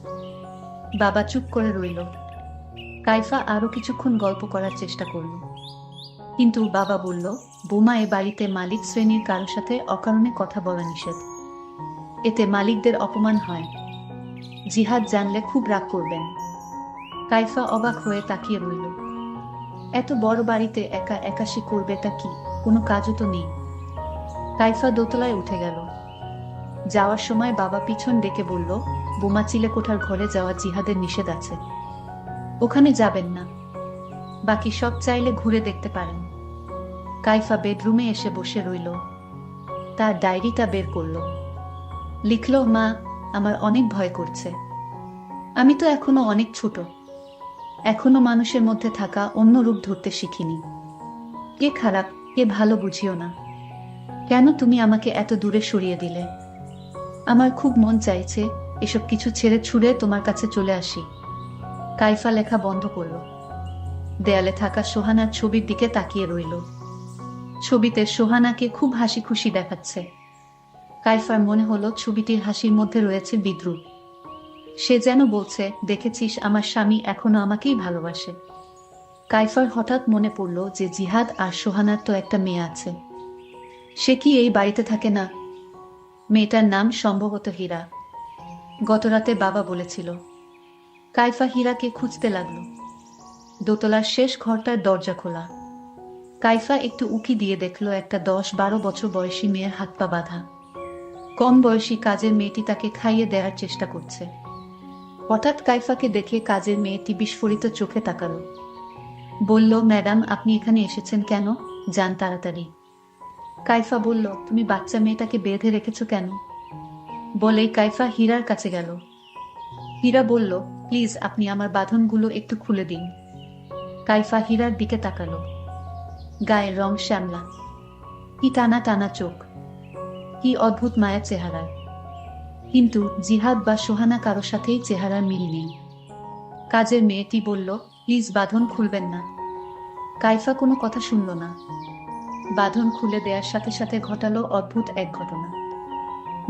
বাবা চুপ করে রইল। কাইফা আরো কিছুক্ষণ গল্প করার চেষ্টা করল, কিন্তু বাবা বলল, বোমা এ বাড়িতে মালিক শ্রেণীর কারো সাথে অকারণে কথা বলা নিষেধ। এতে মালিকদের অপমান হয়। জিহাদ জানলে খুব রাগ করবেন। কাইফা অবাক হয়ে তাকিয়ে রইল। এত বড় বাড়িতে একা একা সে করবেটা কি? কোনো কাজও তো নেই। কাইফা দোতলায় উঠে গেল। যাওয়ার সময় বাবা পিছন ডেকে বলল, বোমা চিলেকোঠার ঘরে যাওয়া জিহাদের নিষেধ আছে, ওখানে যাবেন না। বাকি সব চাইলে ঘুরে দেখতে পারেন। কাইফা বেডরুমে এসে বসে রইল। তার ডায়েরিটা বের করল। লিখল, মা, আমার অনেক ভয় করছে। আমি তো এখনো অনেক ছোট, এখনো মানুষের মধ্যে থাকা অন্য রূপ ধরতে শিখিনি। কে খারাপ, কে ভালো বুঝিও না। কেন তুমি আমাকে এত দূরে সরিয়ে দিলে? আমার খুব মন চাইছে এসব কিছু ছেড়ে ছুড়ে তোমার কাছে চলে আসি। কাইফা লেখা বন্ধ করল। দেয়ালে থাকা সোহানার ছবির দিকে তাকিয়ে রইল। ছবিতে সোহানাকে খুব হাসি খুশি দেখাচ্ছে। কাইফার মনে হলো ছবিটির হাসির মধ্যে রয়েছে বিদ্রুপ। সে যেন বলছে, দেখেছিস, আমার স্বামী এখনো আমাকেই ভালোবাসে। কাইফার হঠাৎ মনে পড়ল যে জিহাদ আর সোহানার তো একটা মেয়ে আছে। সে কি এই বাড়িতে থাকে না? মেয়েটার নাম সম্ভবত হীরা। গতরাতে বাবা বলেছিল। কাইফা হীরাকে খুঁজতে লাগল। দোতলার শেষ ঘরটার দরজা খোলা। কাইফা একটু উকি দিয়ে দেখল একটা 10-12 বছর বয়সী মেয়ের হাত পা বাঁধা। কম বয়সী কাজের মেয়েটি তাকে খাইয়ে দেওয়ার চেষ্টা করছে। হঠাৎ কাইফাকে দেখে কাজের মেয়েটি বিস্ফোরিত চোখে তাকালো। বলল, ম্যাডাম, আপনি এখানে এসেছেন কেন? যান তাড়াতাড়ি। কাইফা বলল, তুমি বাচ্চা মেয়েটাকে বেঁধে রেখেছ কেন? বলেই কাইফা হীরার কাছে গেল। হীরা বলল, প্লিজ আপনি আমার বাঁধনগুলো একটু খুলে দিন। কাইফা হীরার দিকে তাকালো। গায়ের রং শ্যামলা, কি টানা টানা চোখ, কি অদ্ভুত মায়া চেহারায়। কিন্তু জিহাদ বা সোহানা কারো সাথেই চেহারার মিল নেই। কাজের মেয়েটি বলল, প্লিজ বাঁধন খুলবেন না। কাইফা কোনো কথা শুনল না। বাঁধন খুলে দেওয়ার সাথে সাথে ঘটালো অদ্ভুত এক ঘটনা।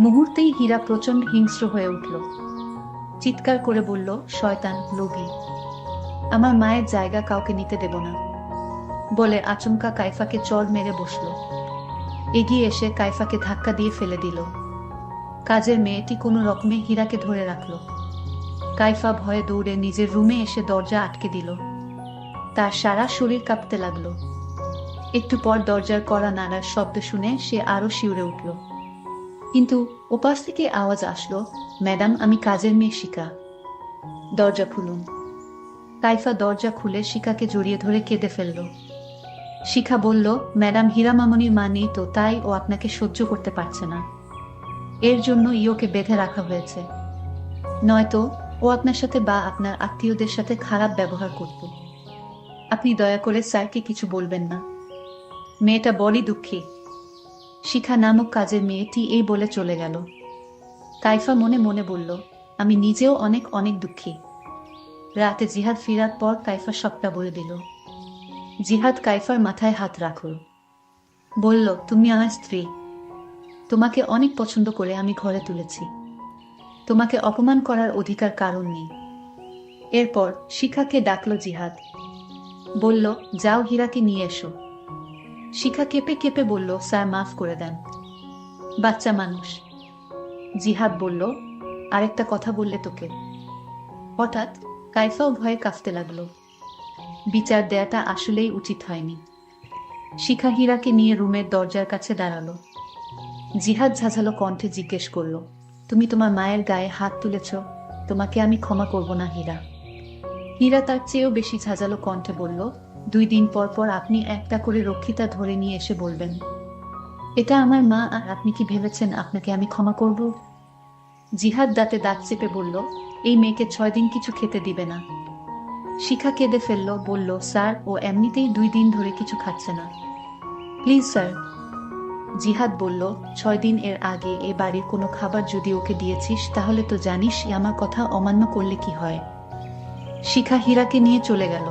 মুহূর্তেই হীরা প্রচণ্ড হিংস্র হয়ে উঠল। চিৎকার করে বলল, শয়তান, লোভী, আমার মায়ের জায়গা কাউকে নিতে দেব না। বলে আচমকা কাইফাকে চড় মেরে বসল। এগিয়ে এসে কাইফাকে ধাক্কা দিয়ে ফেলে দিল। কাজের মেয়েটি কোনো রকমে হীরাকে ধরে রাখল। কাইফা ভয়ে দৌড়ে নিজের রুমে এসে দরজা আটকে দিল। তার সারা শরীর কাঁপতে লাগল। একটু পর দরজার কড়া নাড়ার শব্দ শুনে সে আরো শিউরে উঠল। কিন্তু ওপাশ থেকে আওয়াজ আসলো, ম্যাডাম, আমি কাজের মেয়ে শিখা, দরজা খুলুন। কাইফা দরজা খুলে শিখাকে জড়িয়ে ধরে কেঁদে ফেলল। শিখা বলল, ম্যাডাম, হীরা মামনির মা নেই তো, তাই ও আপনাকে সহ্য করতে পারছে না। এর জন্য ওকে বেঁধে রাখা হয়েছে, নয়তো ও আপনার সাথে বা আপনার আত্মীয়দের সাথে খারাপ ব্যবহার করত। আপনি দয়া করে স্যারকে কিছু বলবেন না। মেয়েটা বড়ই দুঃখী। শিখা নামক কাজের মেয়েটি এই বলে চলে গেল। কাইফা মনে মনে বলল, আমি নিজেও অনেক অনেক দুঃখী। রাতে জিহাদ ফিরার পর কাইফা সবটা বলে দিল। জিহাদ কাইফার মাথায় হাত রাখল। বলল, তুমি আমার স্ত্রী। তোমাকে অনেক পছন্দ করে আমি ঘরে তুলেছি। তোমাকে অপমান করার অধিকার কারণ নেই। এরপর শিখাকে ডাকলো জিহাদ। বলল, যাও হীরাকে নিয়ে এসো। শিখা কেঁপে কেঁপে বলল, স্যার, মাফ করে দেন, বাচ্চা মানুষ। জিহাদ বলল, আরেকটা কথা বললে তোকে। হঠাৎ কাইফাও ভয়ে কাঁপতে লাগলো। বিচার দেয়াটা আসলেই উচিত হয়নি। শিখা হীরাকে নিয়ে রুমের দরজার কাছে দাঁড়ালো। জিহাদ ঝাঁঝালো কণ্ঠে জিজ্ঞেস করল, তুমি তোমার মায়ের গায়ে হাত তুলেছ, তোমাকে আমি ক্ষমা করব না হীরা। হীরা তার চেয়েও বেশি ঝাঁঝালো কণ্ঠে বলল, 2 দিন পর পর আপনি একটা করে রক্ষিতা ধরে নিয়ে এসে বলবেন এটা আমার মা, আর আপনি কি ভেবেছেন আপনাকে আমি ক্ষমা করব? জিহাদ দাঁতে দাঁত চেপে বলল, এই মেয়েকে 6 দিন কিছু খেতে দিবে না। শিখা কেঁদে ফেলল, বলল, স্যার, ও এমনিতেই 2 দিন ধরে কিছু খাচ্ছে না, প্লিজ স্যার। জিহাদ বলল, 6 দিন এর আগে এ বাড়ির কোনো খাবার যদি ওকে দিয়েছিস তাহলে তো জানিস আমার কথা অমান্য করলে কি হয়। শিখা হীরাকে নিয়ে চলে গেল।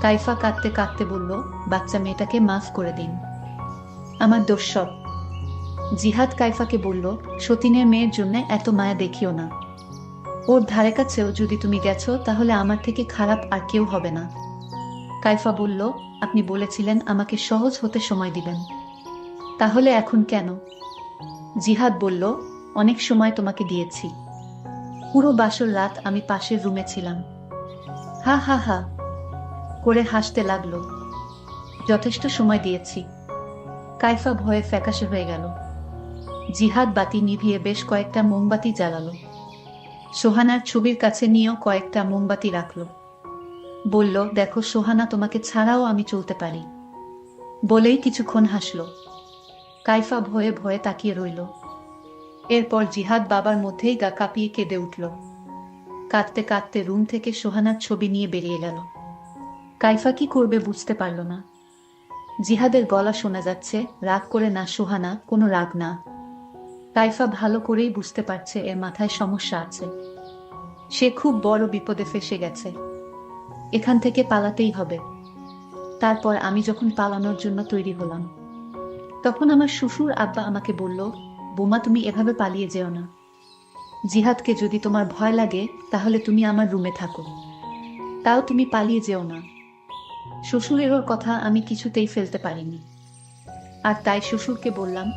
কাইফা কাঁদতে কাঁদতে বলল, বাচ্চা মেয়েটাকে মাফ করে দিন, আমার দোষ সব। জিহাদ কাইফাকে বলল, সতীনের মেয়ের জন্য এত মায়া দেখিও না। ওর ধারে কাছেও যদি তুমি গেছো তাহলে আমার থেকে খারাপ আর কেউ হবে না। কাইফা বলল, আপনি বলেছিলেন আমাকে সহজ হতে সময় দিবেন, তাহলে এখন কেন? জিহাদ বলল, অনেক সময় তোমাকে দিয়েছি। পুরো বাসর রাত আমি পাশের রুমে ছিলাম। হা হা হা করে হাসতে লাগলো। যথেষ্ট সময় দিয়েছি। কাইফা ভয়ে ফ্যাকাশে হয়ে গেল। জিহাদ বাতি নিভিয়ে বেশ কয়েকটা মোমবাতি জ্বালালো। সোহানার ছবির কাছে নিয়েও কয়েকটা মোমবাতি রাখল। বলল, দেখো সোহানা, তোমাকে ছাড়াও আমি চলতে পারি। বলেই কিছুক্ষণ হাসল। কাইফা ভয়ে ভয়ে তাকিয়ে রইল। এরপর জিহাদ বাবার মধ্যেই গা কাঁপিয়ে কেঁদে উঠল। কাঁদতে কাঁদতে রুম থেকে সোহানার ছবি নিয়ে বেরিয়ে গেল। কাইফা কি করবে বুঝতে পারল না। জিহাদের গলা শোনা যাচ্ছে, রাগ করে না সোহানা, কোনো রাগ না। কাইফা ভালো করেই বুঝতে পারছে এর মাথায় সমস্যা আছে। সে খুব বড় বিপদে ফেসে গেছে। এখান থেকে পালাতেই হবে। তারপর আমি যখন পালানোর জন্য তৈরি হলাম, তখন আমার শ্বশুর আব্বা আমাকে বলল, বোমা তুমি এভাবে পালিয়ে যেও না। জিহাদকে যদি তোমার ভয় লাগে তাহলে তুমি আমার রুমে থাকো, তাও তুমি পালিয়ে যেও না। শ্বশুরেরও কথা আমি কিছুতেই ফেলতে পারিনি। আর তাই শ্বশুরকে বললাম,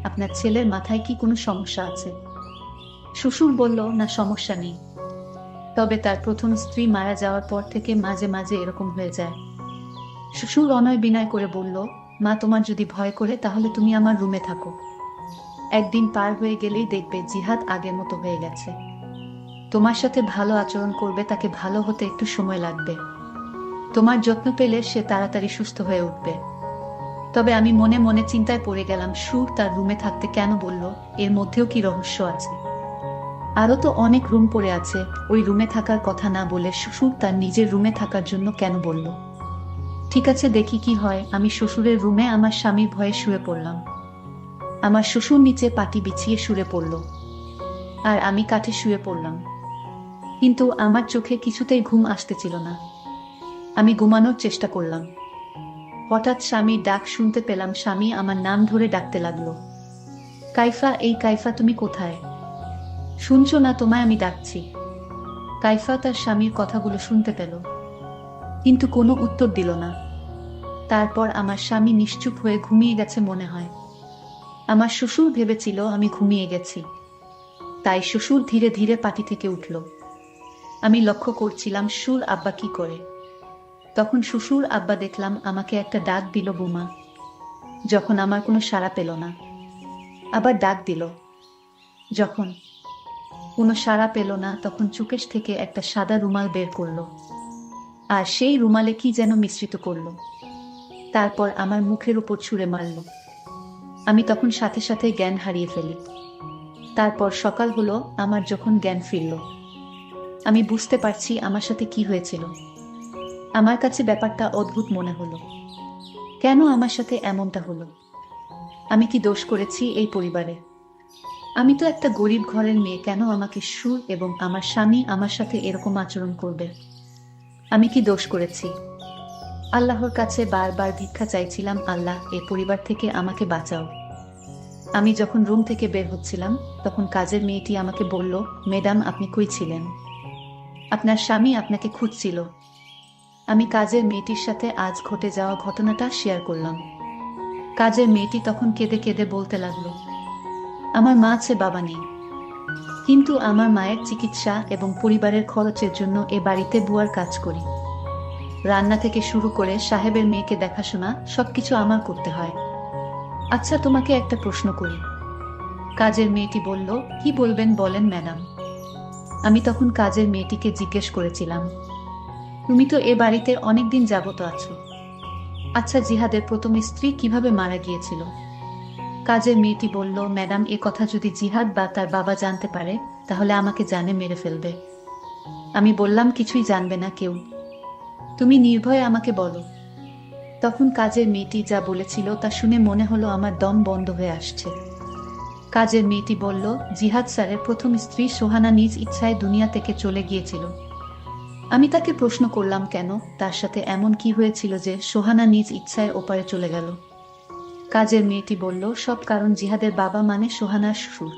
আপনার ছেলের মাথায় কি কোনো সমস্যা আছে? শ্বশুর বলল, না সমস্যা নেই, তবে তার প্রথম স্ত্রী মারা যাওয়ার পর থেকে মাঝে মাঝে এরকম হয়ে যায়। শ্বশুর অনয় বিনয় করে বলল, মা তোমার যদি ভয় করে তাহলে তুমি আমার রুমে থাকো। একদিন পার হয়ে গেলেই দেখবে জিহাদ আগের মতো হয়ে গেছে। তোমার সাথে ভালো আচরণ করবে, তাকে ভালো হতে একটু সময় লাগবে। তোমার যত্ন পেলে সে তাড়াতাড়ি সুস্থ হয়ে উঠবে। তবে আমি মনে মনে চিন্তায় পড়ে গেলাম, সুর তার রুমে থাকতে কেন বলল? এর মধ্যেও কি রহস্য আছে? আরও তো অনেক রুম পড়ে আছে, ওই রুমে থাকার কথা না বলে শ্বশুর তার নিজের রুমে থাকার জন্য কেন বলল? ঠিক আছে, দেখি কি হয়। আমি শ্বশুরের রুমে আমার স্বামীর ভয়ে শুয়ে পড়লাম। আমার শ্বশুর নিচে পাটি বিছিয়ে শুয়ে পড়ল, আর আমি কাঠে শুয়ে পড়লাম। কিন্তু আমার চোখে কিছুতেই ঘুম আসতেছিল না। আমি ঘুমানোর চেষ্টা করলাম। হঠাৎ স্বামীর ডাক শুনতে পেলাম। স্বামী আমার নাম ধরে ডাকতে লাগলো, কাইফা, এই কাইফা, তুমি কোথায়? শুনছো না তোমায় আমি ডাকছি? কাইফা তার স্বামীর কথাগুলো শুনতে পেল, কিন্তু কোনো উত্তর দিল না। তারপর আমার স্বামী নিশ্চুপ হয়ে ঘুমিয়ে গেছে মনে হয়। আমার শ্বশুর ভেবেছিল আমি ঘুমিয়ে গেছি, তাই শ্বশুর ধীরে ধীরে পাটি থেকে উঠল। আমি লক্ষ্য করছিলাম শ্বশুর আব্বা কি করে। তখন শ্বশুর আব্বা দেখলাম আমাকে একটা ডাক দিল, বোমা। যখন আমার কোনো সাড়া পেল না, আবার ডাক দিল। যখন কোনো সাড়া পেল না, তখন চুকেশ থেকে একটা সাদা রুমাল বের করলো, আর সেই রুমালে কি যেন মিশ্রিত করলো। তারপর আমার মুখের উপর ছুঁড়ে মারল। আমি তখন সাথে সাথে জ্ঞান হারিয়ে ফেলি। তারপর সকাল হলো। আমার যখন জ্ঞান ফিরল, আমি বুঝতে পারছি আমার সাথে কি হয়েছিল। আমার কাছে ব্যাপারটা অদ্ভুত মনে হলো। কেন আমার সাথে এমনটা হলো? আমি কি দোষ করেছি এই পরিবারে? আমি তো একটা গরিব ঘরের মেয়ে, কেন আমাকে সুর এবং আমার স্বামী আমার সাথে এরকম আচরণ করবে? আমি কি দোষ করেছি? আল্লাহর কাছে বারবার ভিক্ষা চাইছিলাম, আল্লাহ, এই পরিবার থেকে আমাকে বাঁচাও। আমি যখন রুম থেকে বের হচ্ছিলাম, তখন কাজের মেয়েটি আমাকে বলল, ম্যাডাম, আপনি কই ছিলেন? আপনার স্বামী আপনাকে খুঁজছিল। আমি কাজের মেয়েটির সাথে আজ ঘটে যাওয়া ঘটনাটা শেয়ার করলাম। কাজের মেয়েটি তখন কেঁদে কেঁদে বলতে লাগলো, আমার মা আছে, বাবা নেই, কিন্তু আমার মায়ের চিকিৎসা এবং পরিবারের খরচের জন্য এ বাড়িতে বুয়ার কাজ করি। রান্না থেকে শুরু করে সাহেবের মেয়েকে দেখাশোনা সবকিছু আমার করতে হয়। আচ্ছা, তোমাকে একটা প্রশ্ন করি। কাজের মেয়েটি বলল, কি বলবেন বলেন ম্যাডাম। আমি তখন কাজের মেয়েটিকে জিজ্ঞেস করেছিলাম, তুমি তো এ বাড়িতে অনেকদিন যাবত আছো, আচ্ছা জিহাদের প্রথম স্ত্রী কিভাবে মারা গিয়েছিল? কাজের মেয়েটি বলল, ম্যাডাম, এ কথা যদি জিহাদ বা তার বাবা জানতে পারে তাহলে আমাকে জানে মেরে ফেলবে। আমি বললাম, কিছুই জানবে না কেউ, তুমি নির্ভয়ে আমাকে বলো। তখন কাজের মেয়েটি যা বলেছিল তা শুনে মনে হলো আমার দম বন্ধ হয়ে আসছে। কাজের মেয়েটি বলল, জিহাদ স্যারের প্রথম স্ত্রী সোহানা নিজ ইচ্ছায় দুনিয়া থেকে চলে গিয়েছিল। আমি তাকে প্রশ্ন করলাম, কেন, তার সাথে এমন কি হয়েছিল যে সোহানা নিজ ইচ্ছায় ওপারে চলে গেল? কাজের মেয়েটি বলল, সব কারণ জিহাদের বাবা মানে সোহানার শ্বশুর।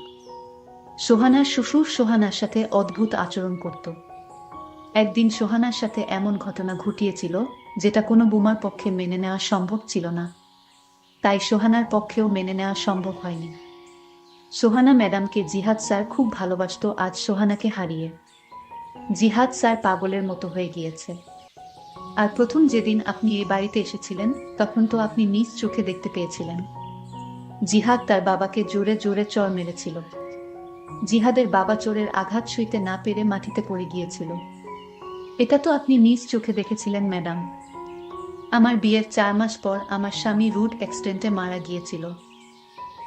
সোহানার শ্বশুর সোহানার সাথে অদ্ভুত আচরণ করত। একদিন সোহানার সাথে এমন ঘটনা ঘটিয়েছিল যেটা কোনো বোমার পক্ষে মেনে নেওয়া সম্ভব ছিল না, তাই সোহানার পক্ষেও মেনে নেওয়া সম্ভব হয়নি। সোহানা ম্যাডামকে জিহাদ স্যার খুব ভালোবাসত, আজ সোহানাকে হারিয়ে জিহাদ স্যার পাগলের মতো হয়ে গিয়েছে। আর প্রথম যেদিন আপনি এই বাড়িতে এসেছিলেন তখন তো আপনি নিজ চোখে দেখতে পেয়েছিলেন জিহাদ তার বাবাকে জোরে জোরে চড় মেরেছিল। জিহাদের বাবা চোরের আঘাত সইতে না পেরে মাটিতে পড়ে গিয়েছিল। এটা তো আপনি নিজ চোখে দেখেছিলেন ম্যাডাম। আমার বিয়ের 4 মাস পর আমার স্বামী রোড অ্যাক্সিডেন্টে মারা গিয়েছিল।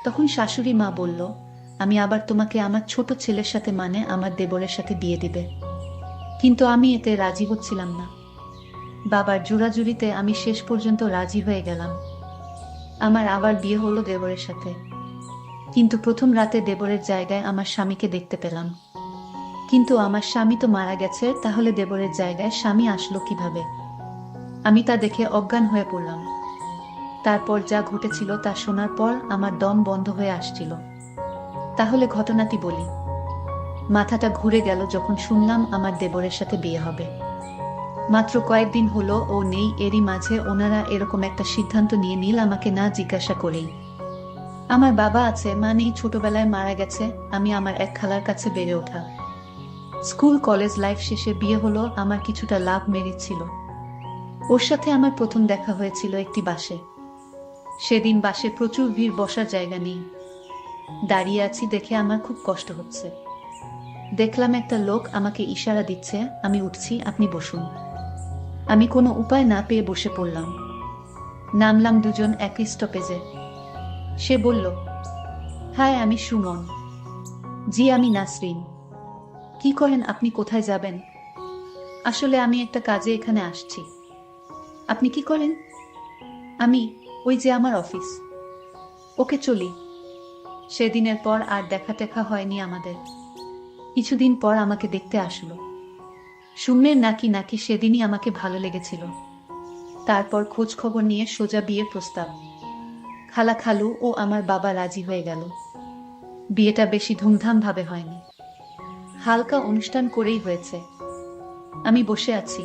তখন শাশুড়ি মা বলল, আমি আবার তোমাকে আমার ছোট ছেলের সাথে মানে আমার দেবরের সাথে বিয়ে দিবে। কিন্তু আমি এতে রাজি হচ্ছিলাম না। বাবার জোরাজুরিতে আমি শেষ পর্যন্ত রাজি হয়ে গেলাম। আমার আবার বিয়ে হলো দেবরের সাথে। কিন্তু প্রথম রাতে দেবরের জায়গায় আমার স্বামীকে দেখতে পেলাম। কিন্তু আমার স্বামী তো মারা গেছে, তাহলে দেবরের জায়গায় স্বামী আসলো কিভাবে? আমি তা দেখে অজ্ঞান হয়ে পড়লাম। তারপর যা ঘটেছিল তা শোনার পর আমার দম বন্ধ হয়ে আসছিল। তাহলে ঘটনাটি বলি। মাথাটা ঘুরে গেল যখন শুনলাম আমার দেবরের সাথে বিয়ে হবে। মাত্র কয়েকদিন হলো ও নেই, এরই মাঝে ওনারা এরকম একটা সিদ্ধান্ত নিয়ে নিল আমাকে না জিজ্ঞাসা করেই। আমার বাবা আছে, মা নেই, ছোটবেলায় মারা গেছে। আমি আমার এক খালার কাছে বেড়ে ওঠা। স্কুল কলেজ লাইফ শেষে বিয়ে হলো। আমার কিছুটা লাভ মেরিট ছিল। ওর সাথে আমার প্রথম দেখা হয়েছিল একটি বাসে। সেদিন বাসে প্রচুর ভিড়, বসার জায়গা নেই। দাঁড়িয়ে আছি দেখে আমার খুব কষ্ট হচ্ছে। দেখলাম একটা লোক আমাকে ইশারা দিচ্ছে, আমি উঠছি, আপনি বসুন। আমি কোনো উপায় না পেয়ে বসে পড়লাম। নামলাম দুজন একই স্টপেজে। সে বলল, হাই, আমি সুমন। জি, আমি নাসরিন। কি করেন আপনি? কোথায় যাবেন? আসলে আমি একটা কাজে এখানে আসছি। আপনি কি করেন? আমি, ওই যে আমার অফিস। ওকে, চলি। সেদিনের পর আর দেখা টেখা হয়নি আমাদের। কিছুদিন পর আমাকে দেখতে আসলো। সুমের নাকি নাকি সেদিনই আমাকে ভালো লেগেছিল। তারপর খোঁজ খবর নিয়ে সোজা বিয়ের প্রস্তাব। খালা খালু ও আমার বাবা রাজি হয়ে গেল। বিয়েটা বেশি ধুমধাম ভাবে হয়নি, হালকা অনুষ্ঠান করেই হয়েছে। আমি বসে আছি,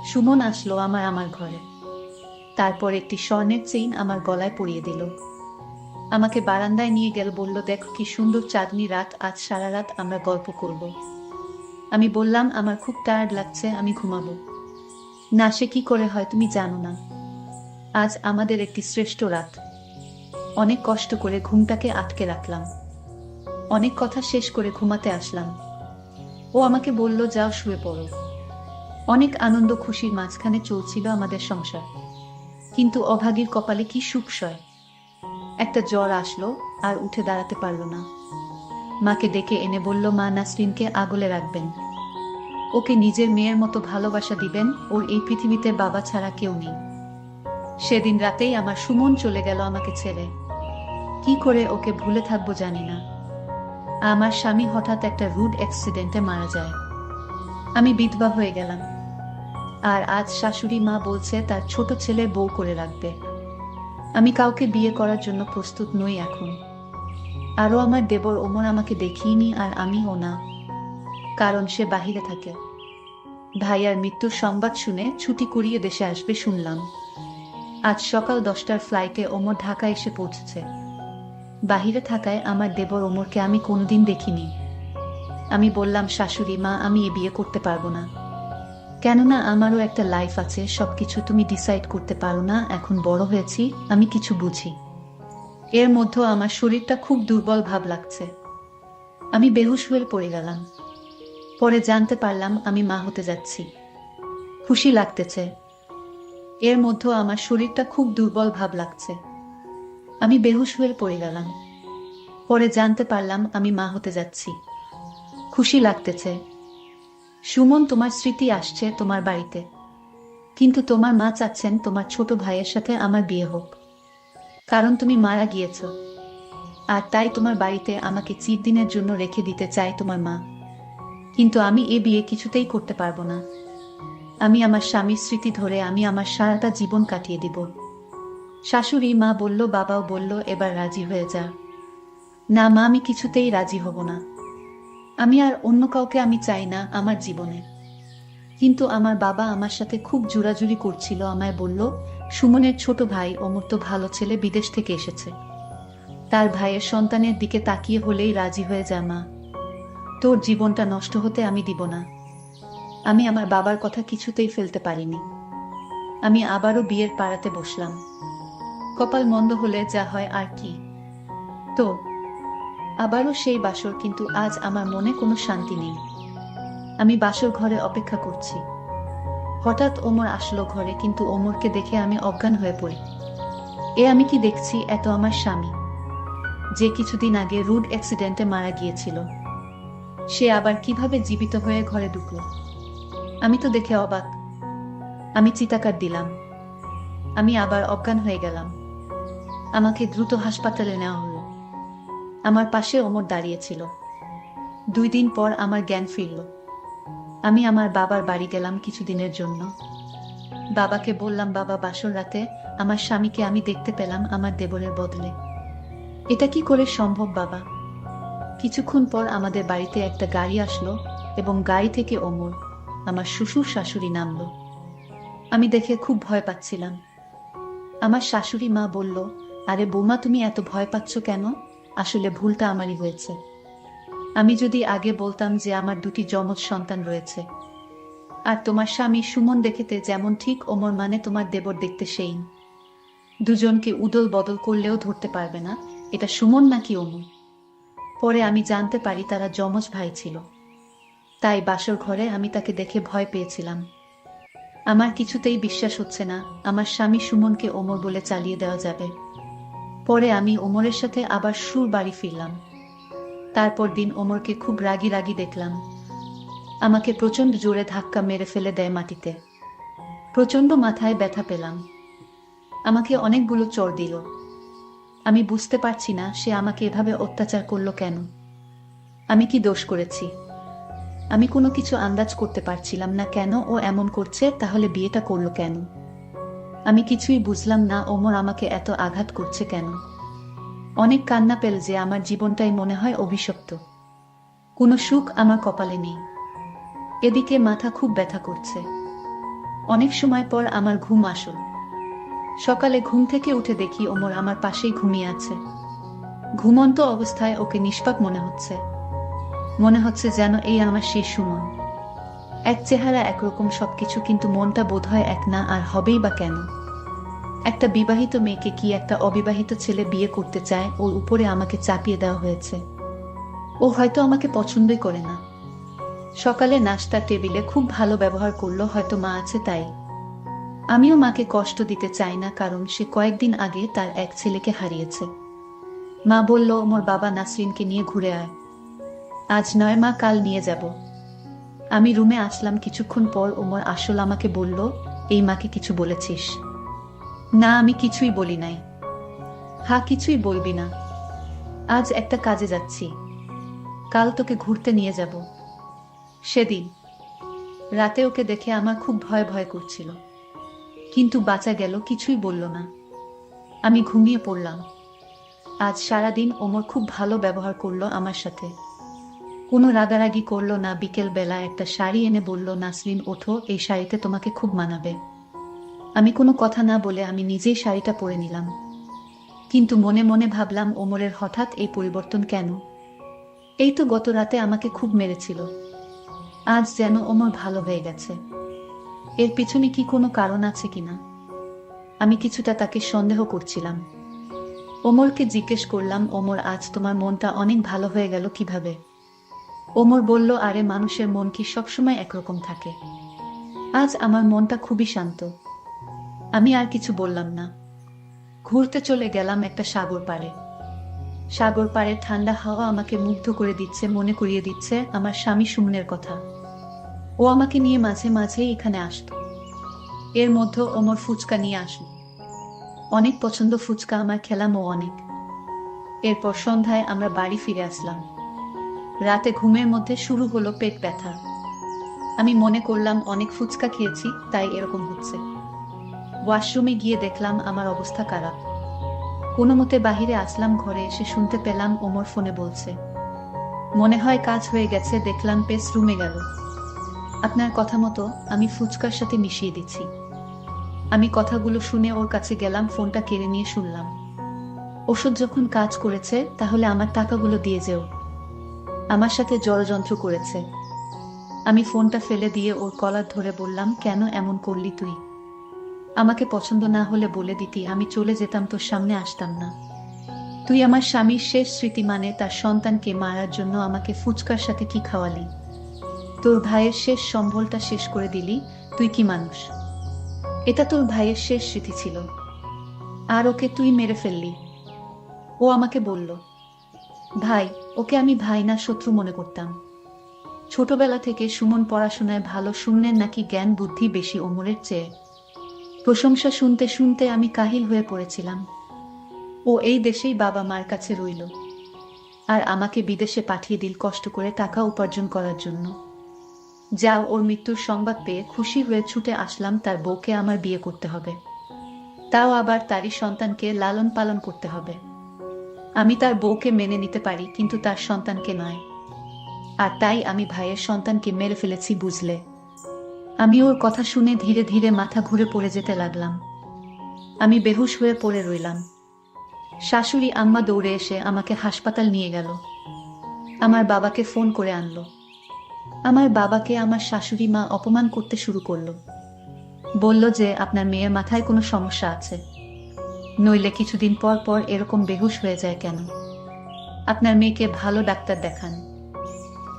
সুমন আসলো আমার ঘরে। তারপর একটি স্বর্ণের চেইন আমার গলায় পরিয়ে দিল। আমাকে বারান্দায় নিয়ে গেল, বলল, দেখো কি সুন্দর চাঁদনি রাত, আজ সারা রাত আমরা গল্প করব। আমি বললাম, আমার খুব টায়ার্ড লাগছে, আমি ঘুমাবো। না, সে কি করে হয় তুমি জানো না। আজ আমাদের একটি শ্রেষ্ঠ রাত। অনেক কষ্ট করে ঘুমটাকে আটকে রাখলাম। অনেক কথা শেষ করে ঘুমাতে আসলাম। ও আমাকে বলল, যাও শুয়ে পড়ো। অনেক আনন্দ খুশির মাঝখানে চলছিল আমাদের সংসার। কিন্তু অভাগীর কপালে কি সুখ সয়। একটা জ্বর আসলো, আর উঠে দাঁড়াতে পারল না। মাকে ডেকে এনে বলল, মা, নাসরিনকে আগলে রাখবেন। ওকে নিজের মেয়ের মতো ভালোবাসা দিবেন। ওর এই পৃথিবীতে বাবা ছাড়া কেউ নেই। সেদিন রাতেই আমার সুমন চলে গেল আমাকে ছেড়ে। কি করে ওকে ভুলে থাকবো জানি না। আমার স্বামী হঠাৎ একটা রোড অ্যাক্সিডেন্টে মারা যায়। আমি বিধবা হয়ে গেলাম। আর আজ শাশুড়ি মা বলছে তার ছোট ছেলে বউ করে রাখবে। আমি কাউকে বিয়ে করার জন্য প্রস্তুত নই এখন। আরও আমার দেবর ওমর আমাকে দেখিইনি, আর আমিও না, কারণ সে বাহিরে থাকে। ভাইয়ার মৃত্যুর সংবাদ শুনে ছুটি করিয়ে দেশে আসবে শুনলাম। আজ সকাল 10টার ফ্লাইটে ওমর ঢাকা এসে পৌঁছেছে। বাহিরে থাকায় আমার দেবর ওমরকে আমি কোনোদিন দেখিনি। আমি বললাম, শাশুড়ি মা, আমি এ বিয়ে করতে পারবো না। কেননা আমারও একটা লাইফ আছে, সবকিছু তুমি ডিসাইড করতে পারো না। এখন বড় হয়েছি, আমি কিছু বুঝি। এর মধ্যে আমার শরীরটা খুব দুর্বল ভাব লাগছে। আমি বেহুশ হয়ে পড়ে গেলাম। পরে জানতে পারলাম আমি মা হতে যাচ্ছি। খুশি লাগতেছে। এর মধ্যে আমার শরীরটা খুব দুর্বল ভাব লাগছে। আমি বেহুশ হয়ে পড়ে গেলাম। পরে জানতে পারলাম আমি মা হতে যাচ্ছি। খুশি লাগতেছে। সুমন, তোমার স্মৃতি আসছে তোমার বাড়িতে, কিন্তু তোমার মা চাচ্ছেন তোমার ছোট ভাইয়ের সাথে আমার বিয়ে হোক, কারণ তুমি মারা গিয়েছ। আর তাই তোমার বাড়িতে আমাকে চিরদিনের জন্য রেখে দিতে চাই তোমার মা। কিন্তু আমি এ বিয়ে কিছুতেই করতে পারবো না। আমি আমার স্বামীর স্মৃতি ধরে আমি আমার সারাটা জীবন কাটিয়ে দিব। শাশুড়ি মা বলল, বাবাও বলল, এবার রাজি হয়ে যা। না মা, আমি কিছুতেই রাজি হব না। আমি আর অন্য কাউকে আমি চাই না আমার জীবনে। কিন্তু আমার বাবা আমার সাথে খুব জোরাজুরি করছিল। আমায় বলল, সুমনের ছোট ভাই ওমর তো ভালো ছেলে, বিদেশ থেকে এসেছে। তার ভাইয়ের সন্তানের দিকে তাকিয়ে হলেই রাজি হয়ে যা মা। তোর জীবনটা নষ্ট হতে আমি দিব না। আমি আমার বাবার কথা কিছুতেই ফেলতে পারিনি। আমি আবারও বিয়ের পাড়াতে বসলাম। কপাল মন্দ হলে যা হয় আর কি। তো আবারও সেই বাসর, কিন্তু আজ আমার মনে কোনো শান্তি নেই। আমি বাসর ঘরে অপেক্ষা করছি। হঠাৎ ওমর আসলো ঘরে, কিন্তু ওমরকে দেখে আমি অজ্ঞান হয়ে পড়ি। আমি কি দেখছি? এত আমার স্বামী, যে কিছুদিন আগে রোড অ্যাক্সিডেন্টে মারা গিয়েছিল, সে আবার কিভাবে জীবিত হয়ে ঘরে ঢুকলো? আমি তো দেখে অবাক। আমি চিৎকার দিলাম। আমি আবার অজ্ঞান হয়ে গেলাম। আমাকে দ্রুত হাসপাতালে নেওয়া হলো। আমার পাশে ওমর দাঁড়িয়েছিল। 2 দিন পর আমার জ্ঞান ফিরল। আমি আমার বাবার বাড়ি গেলাম কিছুদিনের জন্য। বাবাকে বললাম, বাবা, বাসর রাতে আমার স্বামীকে আমি দেখতে পেলাম আমার দেবরের বদলে। এটা কি করে সম্ভব বাবা? কিছুক্ষণ পর আমাদের বাড়িতে একটা গাড়ি আসলো এবং গাড়ি থেকে ওমর, আমার শ্বশুর শাশুড়ি নামলো। আমি দেখে খুব ভয় পাচ্ছিলাম। আমার শাশুড়ি মা বলল, আরে বৌমা, তুমি এত ভয় পাচ্ছ কেন? আসলে ভুলটা আমারই হয়েছে। আমি যদি আগে বলতাম যে আমার 2টি যমজ সন্তান রয়েছে, আর তোমার স্বামী সুমন দেখতে যেমন ঠিক ওমর মানে তোমার দেবর দেখতে সেই, দুজনকে উদল বদল করলেও ধরতে পারবে না এটা সুমন নাকি ওমর। পরে আমি জানতে পারি তারা যমজ ভাই ছিল। তাই বাসর ঘরে আমি তাকে দেখে ভয় পেয়েছিলাম। আমার কিছুতেই বিশ্বাস হচ্ছে না আমার স্বামী সুমনকে ওমর বলে চালিয়ে দেওয়া যাবে। পরে আমি ওমরের সাথে আবার সুর বাড়ি ফিরলাম। তারপর দিন ওমরকে খুব রাগী রাগী দেখলাম। আমাকে প্রচণ্ড জোরে ধাক্কা মেরে ফেলে দেয় মাটিতে। প্রচণ্ড মাথায় ব্যথা পেলাম। আমাকে অনেকগুলো চড় দিল। আমি বুঝতে পারছি না সে আমাকে এভাবে অত্যাচার করলো কেন। আমি কি দোষ করেছি? আমি কোনো কিছু আন্দাজ করতে পারছিলাম না কেন ও এমন করছে। তাহলে বিয়েটা করলো কেন? আমি কিছুই বুঝলাম না ওমর আমাকে এত আঘাত করছে কেন। অনেক কান্না পেল যে আমার জীবনটাই মনে হয় অভিশপ্ত। কোনো সুখ আমার কপালে নেই। এদিকে মাথা খুব ব্যথা করছে। অনেক সময় পর আমার ঘুম আসল। সকালে ঘুম থেকে উঠে দেখি ওমর আমার পাশেই ঘুমিয়ে আছে। ঘুমন্ত অবস্থায় ওকে নিষ্পাপ মনে হচ্ছে। মনে হচ্ছে যেন এই আমার শেষ সুমন। এক চেহারা, একরকম সবকিছু, কিন্তু মনটা বোধহয় এক না। আর হবেই বা কেন? একটা বিবাহিত মেয়েকে কি একটা অবিবাহিত ছেলে বিয়ে করতে চায়? ওর উপরে আমাকে চাপিয়ে দেওয়া হয়েছে। ও হয়তো আমাকে পছন্দই করে না। সকালে নাস্তার টেবিলে খুব ভালো ব্যবহার করলো, হয়তো মা আছে তাই। আমিও মাকে কষ্ট দিতে চাই না, কারণ সে কয়েকদিন আগে তার এক ছেলেকে হারিয়েছে। মা বলল, ওমর বাবা নাসরিনকে নিয়ে ঘুরে আয়। আজ নয় মা, কাল নিয়ে যাব। আমি রুমে আসলাম। কিছুক্ষণ পর ওমর আসল আমাকে বলল, এই মাকে কিছু বলেছিস? না, আমি কিছুই বলি নাই। হ্যাঁ, কিছুই বলবি না? আজ একটা কাজে যাচ্ছি, কাল তোকে ঘুরতে নিয়ে যাব। সেদিন রাতে ওকে দেখে আমার খুব ভয় ভয় করছিল, কিন্তু বাঁচা গেল, কিছুই বলল না। আমি ঘুমিয়ে পড়লাম। আজ সারাদিন ওমর খুব ভালো ব্যবহার করলো আমার সাথে। কোনো রাগারাগি করলো না। বিকেল বেলা একটা শাড়ি এনে বলল, নাসরিন ওঠো, এই শাড়িতে তোমাকে খুব মানাবে। আমি কোনো কথা না বলে আমি নিজেই শাড়িটা পরে নিলাম। কিন্তু মনে মনে ভাবলাম, ওমরের হঠাৎ এই পরিবর্তন কেন? এই তো গত রাতে আমাকে খুব মেরেছিল, আজ যেন ওমর ভালো হয়ে গেছে। এর পিছনে কি কোনো কারণ আছে কিনা? আমি কিছুটা তাকে সন্দেহ করছিলাম। ওমরকে জিজ্ঞেস করলাম, ওমর, আজ তোমার মনটা অনেক ভালো হয়ে গেল কিভাবে? ওমর বলল, আরে মানুষের মন কি সবসময় একরকম থাকে? আজ আমার মনটা খুবই শান্ত। আমি আর কিছু বললাম না। ঘুরতে চলে গেলাম একটা সাগর পাড়ে। সাগর পাড়ের ঠান্ডা হাওয়া আমাকে মুগ্ধ করে দিচ্ছে, মনে করিয়ে দিচ্ছে আমার স্বামী সুমনের কথা। ও আমাকে নিয়ে মাঝে মাঝে এখানে আসতো। এর মধ্যে ওমর ফুচকা নিয়ে আসলো। অনেক পছন্দ ফুচকা আমার, খেলাম ও অনেক। এরপর সন্ধ্যায় আমরা বাড়ি ফিরে আসলাম। রাতে ঘুমের মধ্যে শুরু হলো পেট ব্যথা। আমি মনে করলাম অনেক ফুচকা খেয়েছি, তাই এরকম হচ্ছে। ওয়াশরুমে গিয়ে দেখলাম আমার অবস্থা খারাপ। কোনো মতে বাহিরে আসলাম। ঘরে এসে শুনতে পেলাম ওমর ফোনে বলছে, মনে হয় কাজ হয়ে গেছে। দেখলাম পেস রুমে গেল। আপনার কথা মতো আমি ফুচকার সাথে মিশিয়ে দিচ্ছি। আমি কথাগুলো শুনে ওর কাছে গেলাম, ফোনটা কেড়ে নিয়ে শুনলাম, ওষুধ যখন কাজ করেছে তাহলে আমার টাকাগুলো দিয়ে যেও। আমার সাথে ষড়যন্ত্র করেছে। আমি ফোনটা ফেলে দিয়ে ওর কলার ধরে বললাম, কেন এমন করলি তুই? আমাকে পছন্দ না হলে বলে দিতি, আমি চলে যেতাম, তোর সামনে আসতাম না। তুই আমার স্বামীর শেষ স্মৃতি মানে তার সন্তানকে মারার জন্য আমাকে ফুচকার সাথে কি খাওয়ালি? তোর ভাইয়ের শেষ সম্বলটা শেষ করে দিলি। তুই কি মানুষ? এটা তোর ভাইয়ের শেষ স্মৃতি ছিল, আর ওকে তুই মেরে ফেললি। ও আমাকে বলল, ভাই, ওকে আমি ভাই না শত্রু মনে করতাম। ছোটবেলা থেকে সুমন পড়াশোনায় ভালো, শূন্যের নাকি জ্ঞান বুদ্ধি বেশি ওমরের চেয়ে। প্রশংসা শুনতে শুনতে আমি কাহিল হয়ে পড়েছিলাম। ও এই দেশেই বাবা মার কাছে রইল, আর আমাকে বিদেশে পাঠিয়ে দিল কষ্ট করে টাকা উপার্জন করার জন্য। যাও, ওর মৃত্যুর সংবাদ পেয়ে খুশি হয়ে ছুটে আসলাম। তার বউকে আমার বিয়ে করতে হবে, তাও আবার তারই সন্তানকে লালন পালন করতে হবে। আমি তার বউকে মেনে নিতে পারি, কিন্তু তার সন্তানকে নয়। আর তাই আমি ভাইয়ের সন্তানকে মেরে ফেলেছি, বুঝলে? আমি ওর কথা শুনে ধীরে ধীরে মাথা ঘুরে পড়ে যেতে লাগলাম। আমি বেহুশ হয়ে পড়ে রইলাম। শাশুড়ি আম্মা দৌড়ে এসে আমাকে হাসপাতাল নিয়ে গেল। আমার বাবাকে ফোন করে আনলো। আমার বাবাকে আমার শাশুড়ি মা অপমান করতে শুরু করলো। বলল যে আপনার মেয়ের মাথায় কোনো সমস্যা আছে, নইলে কিছুদিন পর পর এরকম বেহুশ হয়ে যায় কেন? আপনার মেয়েকে ভালো ডাক্তার দেখান।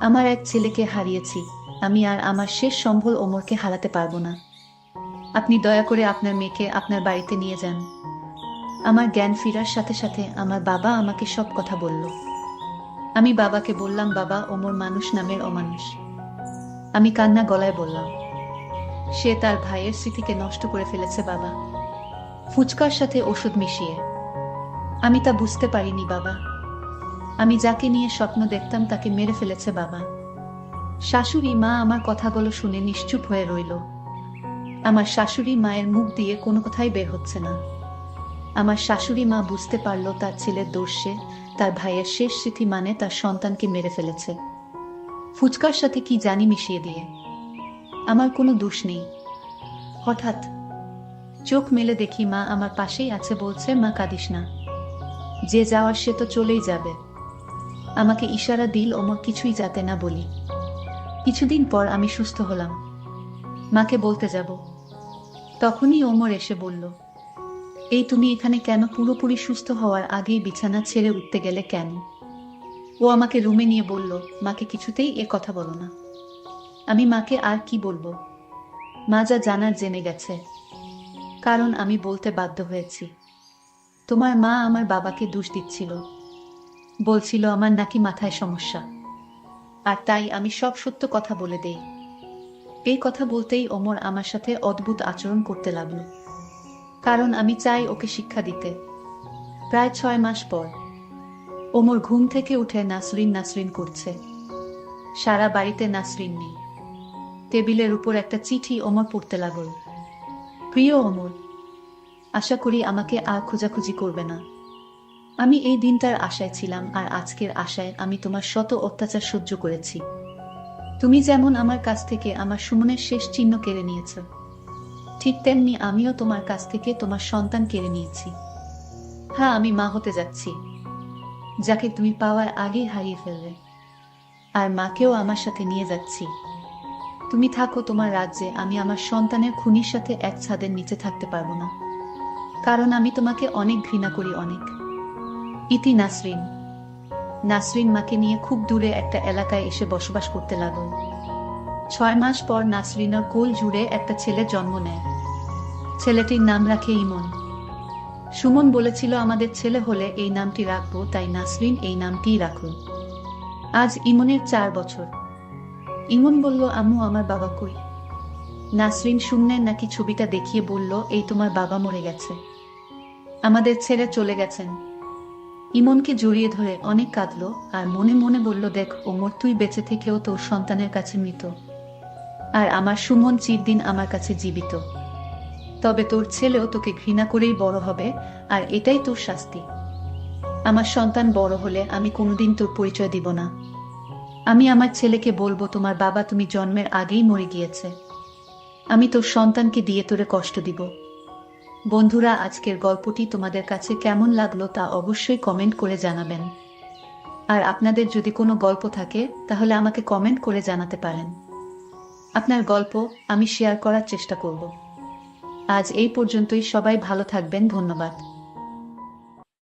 আমার এক ছেলেকে হারিয়েছি, আমি আর আমার শেষ সম্বল ওমরকে হারাতে পারবো না। আপনি দয়া করে আপনার মেয়েকে আপনার বাড়িতে নিয়ে যান। আমার জ্ঞান ফেরার সাথে সাথে আমার বাবা আমাকে সব কথা বলল। আমি বাবাকে বললাম, বাবা, ওমর মানুষ নামের অমানুষ। আমি কান্না গলায় বললাম, সে তার ভাইয়ের স্মৃতিকে নষ্ট করে ফেলেছে বাবা, ফুচকার সাথে ওষুধ মিশিয়ে। আমি তা বুঝতে পারিনি বাবা। আমি যাকে নিয়ে স্বপ্ন দেখতাম তাকে মেরে ফেলেছে বাবা। শাশুড়ি মা আমার কথাগুলো শুনে নিশ্চুপ হয়ে রইল। আমার শাশুড়ি মায়ের মুখ দিয়ে কোনো কথাই বের হচ্ছে না। আমার শাশুড়ি মা বুঝতে পারল তার ছেলের দোষে তার ভাইয়ের শেষ স্মৃতি মানে তার সন্তানকে মেরে ফেলেছে, ফুচকার সাথে কি জানি মিশিয়ে দিয়ে। আমার কোনো দোষ নেই। হঠাৎ চোখ মেলে দেখি মা আমার পাশেই আছে, বলছে, মা কাঁদিস না, যে যাওয়ার সে তো চলেই যাবে। আমাকে ইশারা দিল ওমর কিছুই যাতে না বলি। কিছুদিন পর আমি সুস্থ হলাম, মাকে বলতে যাব। তখনই ওমর এসে বলল, এই তুমি এখানে কেন? পুরোপুরি সুস্থ হওয়ার আগেই বিছানা ছেড়ে উঠতে গেলে কেন? ও আমাকে রুমে নিয়ে বলল, মাকে কিছুতেই এ কথা বলো না। আমি মাকে আর কি বলবো? মা যা জানার জেনে গেছে, কারণ আমি বলতে বাধ্য হয়েছি। তোমার মা আমার বাবাকে দোষ দিচ্ছিল, বলছিল আমার নাকি মাথায় সমস্যা, আর তাই আমি সব সত্য কথা বলে দেই। এই কথা বলতেই ওমর আমার সাথে অদ্ভুত আচরণ করতে লাগলো, কারণ আমি চাই ওকে শিক্ষা দিতে। প্রায় 6 মাস পর ওমর ঘুম থেকে উঠে নাসরিন নাসরিন করছে। সারা বাড়িতে নাসরিন নেই। টেবিলের উপর একটা চিঠি ওমর পড়তে লাগল। প্রিয় ওমর, আশা করি আমাকে আর খোঁজাখুঁজি করবে না। আমি এই দিনটার আশায় ছিলাম, আর আজকের আশায় আমি তোমার শত অত্যাচার সহ্য করেছি। তুমি যেমন আমার কাছ থেকে আমার সুমনের শেষ চিহ্ন কেড়ে নিয়েছ, ঠিক তেমনি আমিও তোমার কাছ থেকে তোমার সন্তান কেড়ে নিয়েছি। হ্যাঁ, আমি মা হতে যাচ্ছি, যাকে তুমি পাওয়ার আগেই হারিয়ে ফেললে। আর মাকেও আমার সাথে নিয়ে যাচ্ছি। তুমি থাকো তোমার রাজ্যে, আমি আমার সন্তানের খুনির সাথে এক ছাদের নিচে থাকতে পারবো না, কারণ আমি তোমাকে অনেক ঘৃণা করি, অনেক। ইতি নাসরিন। নাসরিন মাকে নিয়ে খুব দূরে একটা এলাকায় এসে বসবাস করতে লাগল। 6 মাস পর নাসরিনের কোল জুড়ে একটা ছেলে জন্ম নেয়। ছেলেটির নাম রাখে ইমন। সুমন বলেছিল আমাদের ছেলে হলে এই নামটি রাখবো, তাই নাসরিন এই নামটিই রাখল। আজ ইমনের 4 বছর। ইমন বলল, আম্মু, আমার বাবা কই? নাসরিন শূন্যের নাকি ছবিটা দেখিয়ে বলল, এই তোমার বাবা মরে গেছে, আমাদের ছেড়ে চলে গেছেন। ইমনকে জড়িয়ে ধরে অনেক কাঁদলো, আর মনে মনে বলল, দেখ ওমর, তুই বেঁচে থেকেও তোর সন্তানের কাছে মৃত, আর আমার সুমন চিরদিন আমার কাছে জীবিত। তবে তোর ছেলেও তোকে ঘৃণা করেই বড় হবে, আর এটাই তোর শাস্তি। আমার সন্তান বড় হলে আমি কোনোদিন তোর পরিচয় দিব না। আমি আমার ছেলেকে বলবো, তোমার বাবা তুমি জন্মের আগেই মরে গিয়েছে। আমি তোর সন্তানকে দিয়ে তোরে কষ্ট দিব। বন্ধুরা, আজকের গল্পটি তোমাদের কাছে কেমন লাগলো তা অবশ্যই কমেন্ট করে জানাবেন। আর আপনাদের যদি কোনো গল্প থাকে তাহলে আমাকে কমেন্ট করে জানাতে পারেন। আপনার গল্প আমি শেয়ার করার চেষ্টা করব। আজ এই পর্যন্তই, সবাই ভালো থাকবেন, ধন্যবাদ।